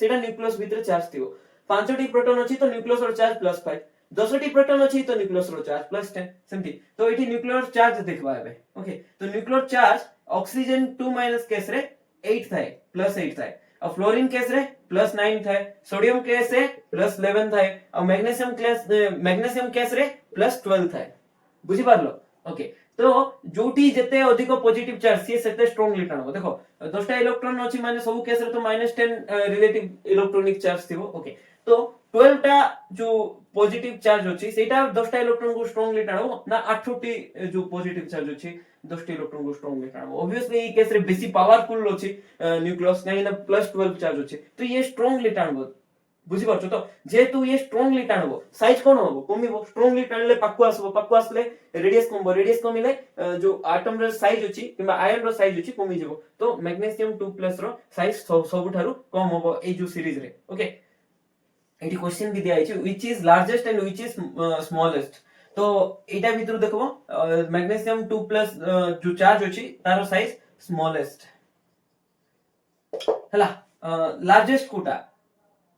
सेटा न्यूक्लियस भीतर चार्ज थिबो 5टी प्रोटॉन अछि तो न्यूक्लियस रो चार्ज +5 10टी प्रोटॉन अछि तो न्यूक्लियस रो चार्ज +10 सेमती तो एठी न्यूक्लियर चार्ज देखबा एबे ओके तो nuclear charge oxygen 2 minus case रे 8 थाए +8 थाए और फ्लोरीन केस रे +9 थाए सोडियम केस रे +11 थाए और मैग्नीशियम केस रे +12 थाए बुझि पारलो ओके तो जोटी जते अधिक पॉजिटिव चार्ज से सेते स्ट्रांगली टाणबो देखो 10 टा इलेक्ट्रॉन अछि माने सब केस रे तो -10 रिलेटिव इलेक्ट्रॉनिक चार्ज थिबो ओके तो 12 टा जो पॉजिटिव चार्ज अछि सेटा 10 टा इलेक्ट्रॉन को स्ट्रांगली टाणबो ना 8टी जो पॉजिटिव चार्ज अछि 10 टा इलेक्ट्रॉन को स्ट्रांगली टाणबो ऑब्वियसली ई केस रे बेसी पावरफुल अछि न्यूक्लियस नै ना +12 चार्ज अछि तो ये स्ट्रांगली टाणबो बुझि पाछो तो जेतु ये स्ट्रांगली टाणबो साइज कोन होबो कमिबो स्ट्रांगली टाणले पाकु आसले रेडियस कमिले जो एटम रो साइज अछि किबा आयन रो साइज अछि कमि जेबो तो मैग्नीशियम 2+ रो साइज सबठारु कम होबो ए जो सीरीज रे ओके एटी क्वेश्चन भी दिया अछि which is largest and which is smallest तो एटा भीतर देखबो मैग्नीशियम 2+ जो चार्ज अछि तारो साइज स्मॉलेस्ट हला लार्जेस्ट कोटा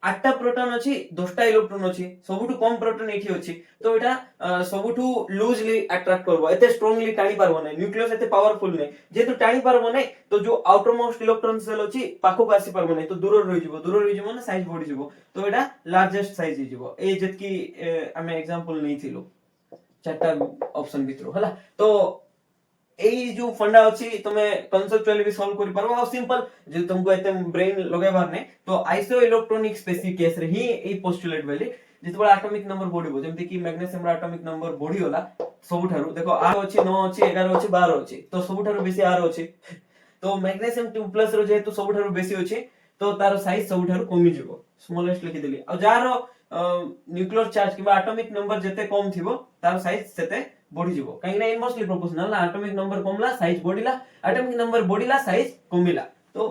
आठटा प्रोटॉन अछि 10टा इलेक्ट्रॉन अछि सबुठु कम प्रोटॉन एठी अछि तो एटा सबुठु लूजली अट्रैक्ट करबो एते स्ट्रांगली टाणी पारबो नै न्यूक्लियस एते पावरफुल नै जेतु टाणी पारबो नै तो जो आउटर मोस्ट इलेक्ट्रॉन सेल अछि पाखो को आसी पारबो नै तो दूर रहि जिवो ना साइज बढ़ि जिवो तो एटा लार्जेस्ट साइज हि जिवो ए जेतकी हमें एग्जांपल नै थिलो चारटा ऑप्शन भितरो हला तो एई जो फंडा अछि तमे कॉन्सेप्चुअली भी सॉल्व करि पारबो आ सिंपल जे तुमको एते ब्रेन लगेबार नै तो आइसो इलेक्ट्रॉनिक स्पेसिफिक केस रे ही एई पोस्टुलेट भेली जितबे एटॉमिक नंबर बढ़िबो जेमति कि मैग्नीशियम रा एटॉमिक नंबर बढ़ी होला सबुठारु देखो 8 अछि 9 अछि 11 अछि 12 अछि तो सबुठारु बेसी 8 अछि तो मैग्नीशियम 2+ रो जेतु सबुठारु बेसी अछि तो तार साइज सबुठारु कमी जिवो स्मॉलेस्ट लिखि देली आ जार न्यूक्लियर चार्ज किबा एटॉमिक नंबर जते कम थिबो तार साइज सेते बढ़ी जिवो काहे ना इनवर्सली प्रोपोर्शनल ना एटॉमिक नंबर कमला साइज बढ़िला एटॉमिक नंबर बढ़िला साइज कमिला तो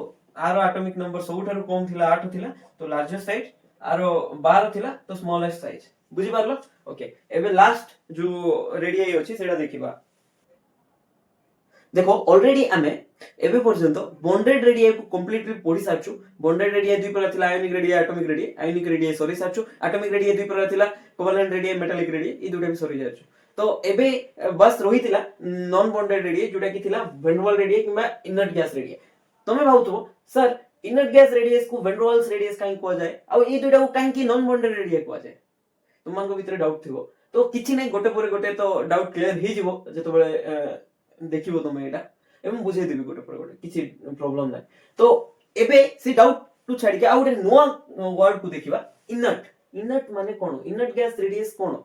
आरो एटॉमिक नंबर सबुठारु कम थिला 8 थिला तो लार्जेस्ट साइज आरो 12 थिला तो स्मॉलेस्ट साइज बुझी पारलो ओके एबे लास्ट जो रेडियाई अछि सेडा देखिबा देखो ऑलरेडी हमें एबे पर्यंत बॉन्डेड रेडियाई को कंप्लीटली पढी सारछु बॉन्डेड रेडियाई दुई प्रकार थिला आयोनिक रेडियाई सॉरी सारछु एटॉमिक रेडियाई दुई प्रकार थिला कोवेलेंट रेडियाई मेटालिक रेडियाई ई दुटा भी सॉरी जारछु तो एबे बस रहितिला नॉन बॉन्डेड रेडियाई जोटा कि थिला van der Waals radii किबा inert gas radii तमे भाउथबो सर इनर्ट गैस रेडियस को वेंडरवाल्स रेडियस काहे को जाय आ ई दुटा को काहे कि नॉन बॉन्डेड रेडियाई को जाय तुमन को भीतर डाउट थिबो तो किछि नै गोटे पर गोटे तो डाउट क्लियर हि जिवो जतो बेले देखिबो तमे एटा एवं बुझे देबी गोटे पर गोटे किछि प्रॉब्लम नै तो एबे से डाउट टू छाडी के आ गोटे नोआ वर्ड को देखिबा इनर्ट माने कोन इनर्ट गैस रेडियस कोन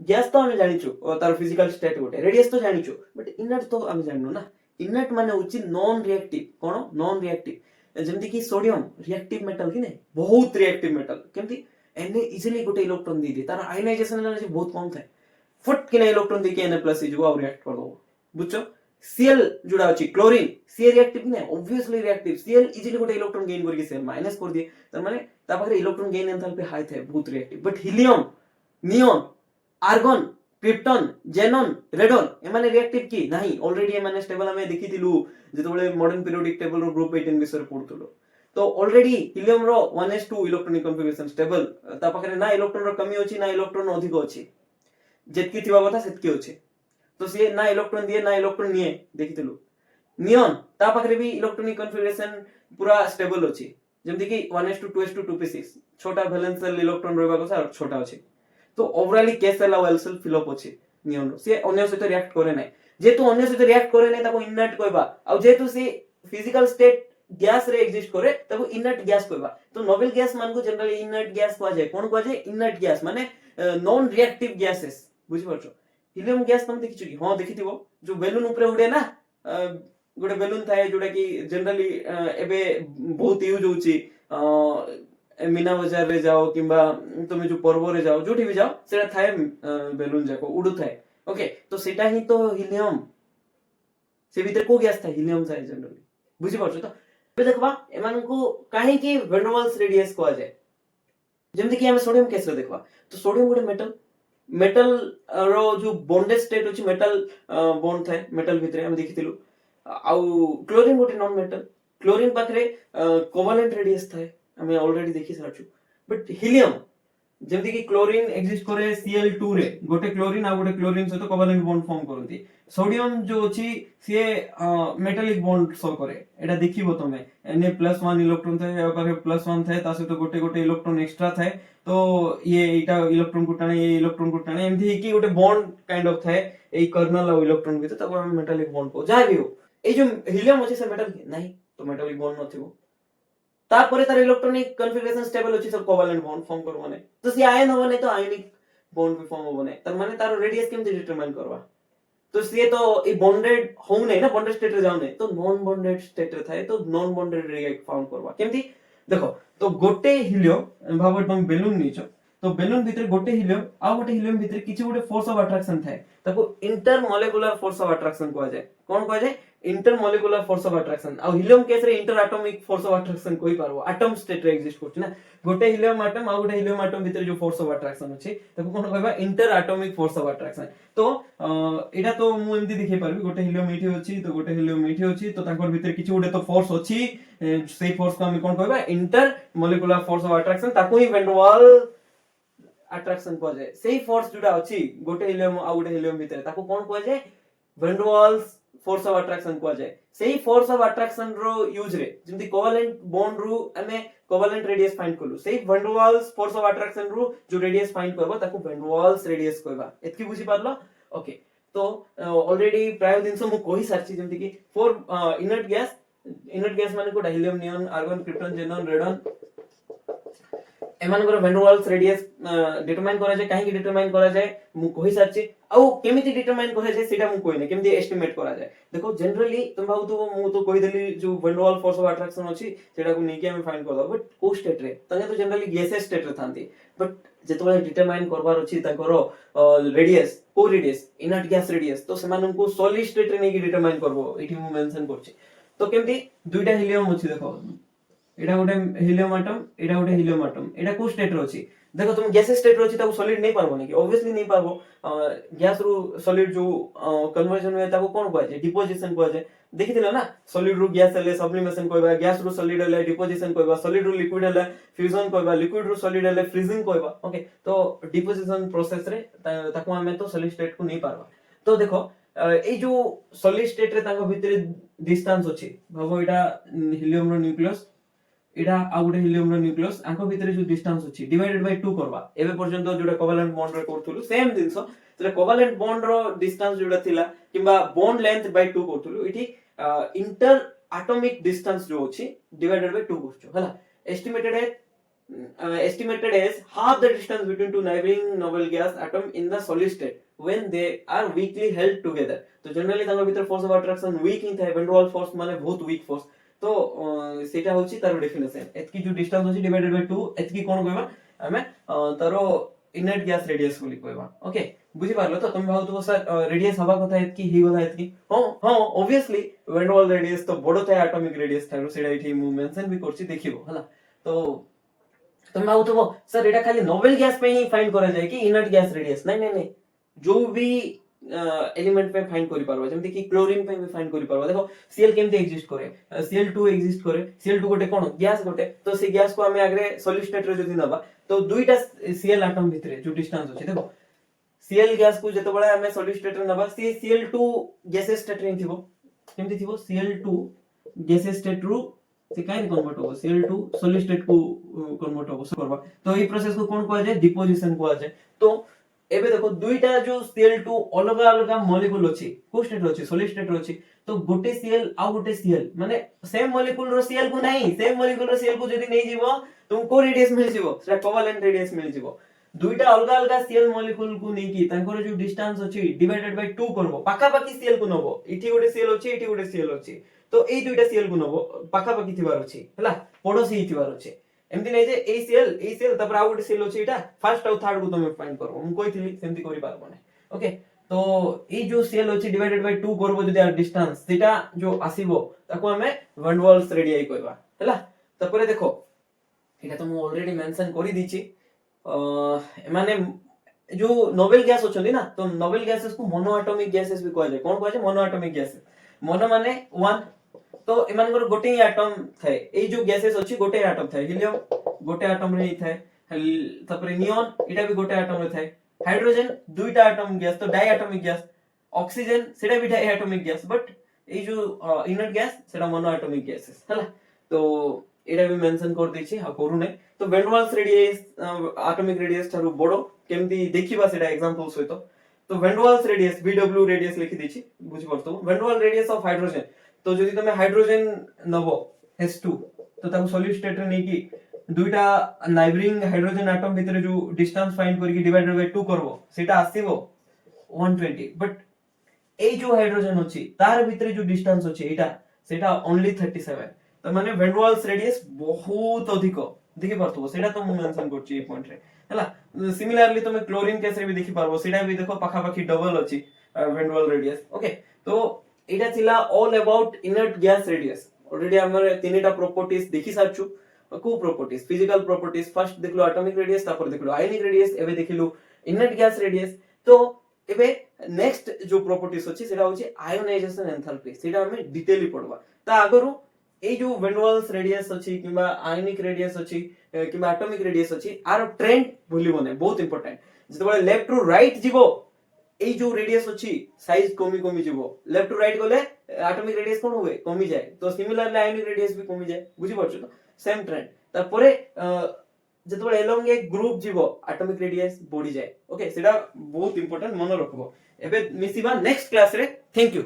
गैस तो हम जानिछु तार फिजिकल स्टेट गोटे रेडियस तो जानिछु बट इनर्ट तो हम जाननु ना इनर्ट माने होची नॉन रिएक्टिव कोन नॉन रिएक्टिव जेमति कि सोडियम रिएक्टिव मेटल कि नै बहुत रिएक्टिव मेटल केमति एने इजीली गोटे इलेक्ट्रॉन दी तार आयनाइजेशन एनर्जी बहुत कम थाए फट किना इलेक्ट्रॉन दी के एन+ हिजबो आ रिएक्ट कर दो बुझछो Cl जोड़ा अछि क्लोरीन Cl रिएक्टिव नै ऑब्वियसली रिएक्टिव Cl इजीली गोटे इलेक्ट्रॉन गेन करके Cl माइनस कर दिए तार माने ता पाखरे इलेक्ट्रॉन गेन एंथैल्पी हाई थाए बहुत reactive but helium neon argon krypton xenon radon ए माने रिएक्टिव की नाही ऑलरेडी ए माने स्टेबल हमें देखितिलु जेतबेले मॉडर्न पीरियोडिक टेबल रो ग्रुप 18 विषय पढुतलो तो ऑलरेडी हीलियम रो 1s2 इलेक्ट्रॉनिक कॉन्फ़िगरेशन स्टेबल ता पाखरे ना इलेक्ट्रॉन रो कमी अछि ना इलेक्ट्रॉन अधिक अछि जेतकी थिबा कथा सेतकी अछि तो से ना इलेक्ट्रॉन दिए ना इलेक्ट्रॉन निए देखितलु नियॉन ता पाखरे भी इलेक्ट्रॉनिक कॉन्फ़िगरेशन पूरा स्टेबल अछि जेमति कि 1s2 2s2 2p6 छोटा वैलेंस सेल इलेक्ट्रॉन रहबा कथा छोटा अछि तो ओवरऑली के सेल आ एल सेल फिल अप अछि नियॉन से अन्य सहित रिएक्ट करे नै जेतु अन्य सहित रिएक्ट करे नै ताको इनर्ट कहबा आ जेतु से फिजिकल स्टेट गैस रे एग्जिस्ट करे ताको इनर्ट गैस कहबा तो नोबेल गैस मान को जनरली इनर्ट गैस को जाय कोन को जाय इनर्ट गैस माने नॉन रिएक्टिव गैसेस बुझि परछो हीलियम गैस तुम देखिछु कि हां देखिथिबो जो बेलून ऊपर उडे ना गोटे बेलून थाए जोटा कि जनरली एबे बहुत यूज होची मीना बाजार रे जाओ किंबा तुमे जो पर्व रे जाओ जोठी भी जाओ सेटा थाए बेलून जाको उडु थाए ओके तो सेटा ही तो हीलियम से भीतर को गैस था हीलियम थाए जनरली बुझि परछो तो बे देखबा एमान को काहे कि वेंडरवाल्स रेडियस को जाय जेमति कि हम सोडियम केस रे देखबा तो सोडियम गोटे मेटल रो जो बॉन्डेड स्टेट अछि मेटल बॉन्ड थाए मेटल भितरे हम देखितिलु आउ क्लोरीन गोटे नॉन मेटल क्लोरीन पाखरे कोवेलेंट रेडियस थाए हमें ऑलरेडी देखि सारछु बट हीलियम जेमति कि क्लोरीन एग्जिस्ट करे Cl2 रे गोटे क्लोरीन आ गोटे क्लोरीन सहित कोवेलेंट बॉन्ड फॉर्म करंती सोडियम जो अछि से मेटालिक बॉन्ड शो करे एटा देखिबो तमे Na+1 इलेक्ट्रॉन थाए या पाखरे +1 थाए ता सहित गोटे गोटे इलेक्ट्रॉन एक्स्ट्रा थाए तो ये एटा इलेक्ट्रॉन को टाणे ये इलेक्ट्रॉन को टाणे एमथि कि गोटे बॉन्ड काइंड ऑफ थाए एई कर्नल और इलेक्ट्रॉन भीतर ताको हम मेटालिक बॉन्ड को जा भी हो ए जो हीलियम अछि से मेटल नाही तो मेटालिक बॉन्ड नथिबो तापरे तार इलेक्ट्रॉनिक कॉन्फ़िगरेशन स्टेबल अछि सब कोवेलेंट बॉन्ड फॉर्म करबो नै तो से आयन होबो नै तो आयनिक बॉन्ड भी फॉर्म होबो नै तार माने तार रेडियस केमते डिटरमाइन करबा तो से तो ए बॉन्डेड होउ नै ना बॉन्डेड स्टेट रे जाउ नै तो नॉन बॉन्डेड स्टेट रे थाए तो नॉन बॉन्डेड रेडियस फाउंड करबा केमति देखो तो गोटे हीलियम भाबो तुम बेलून नीचो तो बेलून भीतर गोटे हीलियम आ गोटे हीलियम भीतर किछि गोटे फोर्स ऑफ अट्रैक्शन थाए ताको इंटरमोलेकुलर फोर्स ऑफ अट्रैक्शन को जाय कोन को जाय इंटरमोलिकुलर फोर्स ऑफ अट्रैक्शन आ हीलियम केस रे interatomic force of attraction कोई पारबो एटम स्टेट रे एग्जिस्ट करछ ना गोटे हीलियम एटम आ गोटे हीलियम एटम भीतर जो फोर्स ऑफ अट्रैक्शन अछि ताको कोन कहबा inter atomic force of attraction तो एटा तो मु एमती देखै पारबी गोटे हीलियम एठी अछि तो गोटे हीलियम एठी अछि तो ताकर भीतर किछि गोटे तो फोर्स अछि सेही फोर्स को हम कोन कहबा inter molecular force of attraction ताको ही वैन डर वाल अट्रैक्शन को जाय सेही फोर्स जुडा अछि गोटे हीलियम आ गोटे हीलियम भीतर ताको कोन को जाय van der Waals force of attraction को जाय सेही फोर्स ऑफ अट्रैक्शन रो यूज रे जेमति कोवेलेंट बॉन्ड रू हमें कोवेलेंट रेडियस फाइंड करलु सेही van der Waals force of attraction रू जो रेडियस फाइंड करबो ताको वैन डर वाल्स रेडियस कहबा एतकी बुझी पारलो ओके तो ऑलरेडी प्राय दिन से मु कहि सारछि जेमति कि फॉर इनर्ट गैस माने कोटा helium neon argon krypton xenon radon एमानकर van der Waals radius determine करा जाय काहे डिटरमाइन करा जाय मु कहि सारछि आ केमिति डिटरमाइन करा जाय सेटा मु कहिने केमिति एस्टिमेट करा जाय देखो जनरली तुम भाबुतो मु तो कहि देली जो वैन डर वाल फोर्स ऑफ अट्रैक्शन अछि सेटा को नेकी हम फाइंड करबो बट को स्टेट रे तने तो जनरली गैसेस स्टेट रे थांती बट जेतबे डिटरमाइन करबार अछि ताकर रेडियस को रेडियस इनर्ट गैस रेडियस तो सेमान को सॉलिड स्टेट रे नेकी डिटरमाइन करबो एठी मु मेंशन करछि तो केमिति दुईटा हीलियम अछि देखो एटा गोटे हीलियम एटम एटा को स्टेट रो अछि देखो तुम गैस स्टेट रो अछि ताको सॉलिड नहीं पारबो कि ऑब्वियसली नहीं पारबो गैस रो सॉलिड जो कन्वर्जन हुए ताको कोन कहै छै डिपोजिशन कहै छै देखिथिलो ना सॉलिड रो गैस हले सब्लिमेशन कहबा गैस रो सॉलिड हले डिपोजिशन कहबा सॉलिड रो लिक्विड हले फ्यूजन कहबा लिक्विड रो सॉलिड हले फ्रीजिंग कहबा ओके तो डिपोजिशन प्रोसेस रे ताको हमें तो सॉलिड स्टेट को नहीं पारबा तो देखो ए जो सॉलिड स्टेट रे ताको भीतर डिस्टेंस अछि भाबो एटा हीलियम रो न्यूक्लियस एटा आ गुटे हीलियम रो न्यूक्लियस आंको भीतर जो डिस्टेंस अछि डिवाइडेड बाय 2 करबा एबे पर्यंत जोडा कोवेलेंट बॉन्ड रे करथुलु सेम दिनसो जे कोवेलेंट बॉन्ड रो डिस्टेंस जोडा थिला किबा बॉन्ड लेंथ बाय 2 करथुलु इठी इंटर एटॉमिक डिस्टेंस जो अछि डिवाइडेड बाय 2 करछु हला estimated as half the distance between two neighboring noble gas atom in the solid state when they are weakly held together तो जनरली तांको भीतर फोर्स ऑफ अट्रैक्शन वीक ही थाए van der वाल force माने बहुत weak force तो सेटा होची तारो डेफिनेशन एतकी जो डिस्टेंस होची डिवाइडेड बाय 2 एतकी कोन कहबा हमें तारो इनर्ट गैस रेडियस बोली कहबा ओके बुझी पारलो तो तुम भाउतो सर रेडियस हवा कथा एतकी ही गला एतकी हां obviously when der Waal radius तो बडो थाए एटॉमिक रेडियस थारो सेटा इठी मु मेंशन भी करछि देखिबो हला तो तुम भाउतो सर एटा खाली नोबेल गैस पे ही फाइंड करा जाय कि इनर्ट गैस रेडियस नहीं जो भी एलिमेंट पे फाइंड करि पारबा जेमति कि क्लोरीन पे भी फाइंड करि पारबा देखो Cl केमते एग्जिस्ट करे Cl2 एग्जिस्ट करे Cl2 गोटे कोन गैस गोटे तो से गैस को हमें आगरे सॉलिड स्टेट रे जदी नबा तो दुईटा Cl एटम भितरे जो डिस्टेंस अछि देखो Cl गैस को जते बडा हमें सॉलिड स्टेट रे नबा से Cl2 गैसेस स्टेट रे थिबो केमति थिबो Cl2 गैसेस स्टेट रू से काहे कन्वर्ट होबो Cl2 सॉलिड स्टेट को कन्वर्ट होबो करबा तो ई प्रोसेस को कोन कहै छै डिपोजिशन कहै छै तो एबे देखो दुईटा जो Cl2 अलग अलग मॉलिक्यूल अछि को स्टेट अछि सॉलिड स्टेट अछि तो गोटे Cl आ गोटे Cl माने सेम मॉलिक्यूल रो Cl को नहीं सेम मॉलिक्यूल रो Cl को जदी नहीं जीवो तुमको रेडियस मिल जीवो सेटा कोवेलेंट रेडियस मिल जीवो दुईटा अलग अलग Cl मॉलिक्यूल को नहीं की तांकर जो डिस्टेंस अछि डिवाइडेड बाय 2 करबो पाका पाकी Cl को नबो इठी गोटे Cl अछि इठी गोटे Cl अछि तो एई दुईटा Cl को नबो पाका पाकी थिबार अछि हला पड़ोसी थिबार अछि एमती नै जे ए सेल तपर आ गोटे सेल अछि एटा फर्स्ट और थर्ड को तुम फाइंड करबो हम कहिथिली सेमती करि पारबो नै ओके तो ए जो सेल अछि डिवाइडेड बाय 2 करबो जदी आ डिस्टेंस सेटा जो आसीबो ताको हमें वैन डर वाल्स रेडियस कहबा हला तपरे देखो एटा तो मु ऑलरेडी मेंशन करि दिछि माने जो नोबेल गैस अछंती ना तो नोबेल गैसेस को मोनो एटॉमिक गैसेस भी कहै छै कोन कहै छै मोनो एटॉमिक गैसेस मोनो माने 1 तो इमानकर गोटे ही एटम थाए ए जो गैसेस अछि गोटे एटम थाए हीलियम गोटे एटम रे थाए तपरे नियॉन एटा भी गोटे एटम रे थाए हाइड्रोजन दुईटा एटम गैस तो डाई एटॉमिक गैस ऑक्सीजन सेटा भी डाई एटॉमिक गैस बट ए जो इनर्ट गैस सेटा मोनो एटॉमिक गैसेस हला तो एटा भी मेंशन कर दै छी हा करू नै तो van der Waals radius atomic radius थारु बडो केमती देखिबा सेटा एग्जांपल सहित तो van der Waals radius Vw radius लिखि दै छी बुझि परतो van der Waal radius of hydrogen तो जदि तमे हाइड्रोजन नबो H2 तो ताको सॉलिड स्टेट रे नै कि दुईटा नाइबरिंग हाइड्रोजन एटम भीतर जो डिस्टेंस फाइंड करके डिवाइडेड बाय 2 करबो सेटा आसीबो 120 बट ए जो हाइड्रोजन अछि तार भीतर जो डिस्टेंस अछि एटा सेटा ओनली 37 तो माने वैन डर वाल्स रेडियस बहुत अधिक देखि परतो सेटा तो मेंशन करछि ए पॉइंट रे हला सिमिलरली तमे क्लोरीन केस रे भी देखि परबो सेटा भी देखो पाखा पाखी डबल अछि van der Waal radius okay तो एटा थिला all about inert gas radius already हमर तीनटा प्रॉपर्टीज देखि सारछु को प्रॉपर्टीज फिजिकल प्रॉपर्टीज फर्स्ट देखलो एटॉमिक रेडियस तापर देखलो आयनिक रेडियस एबे देखिलु इनर्ट गैस रेडियस तो एबे नेक्स्ट जो प्रॉपर्टीज अछि सेटा होछि आयोनाइजेशन एंथैल्पी सेटा हमें डिटेली पढवा ता आगरु ए जो वैन वाल्स रेडियस अछि किबा आयनिक रेडियस अछि किबा एटॉमिक रेडियस अछि आर ट्रेंड भूलिबो नै बहुत इंपोर्टेंट जतबे लेफ्ट टू राइट जीवो এই जो रेडियस अछि साइज कमी कमी जीवो लेफ्ट टू राइट गले एटॉमिक रेडियस कोन होवे कमी जाय तो सिमिलरली आयनिक रेडियस भी कमी जाय बुझि परछु तो सेम ट्रेंड तापरे जतबे एलोंग एक ग्रुप जीवो एटॉमिक रेडियस बढ़ी जाय ओके सेटा बहुत इंपोर्टेंट मन रखबो एबे मिसिबा नेक्स्ट क्लास रे थैंक यू।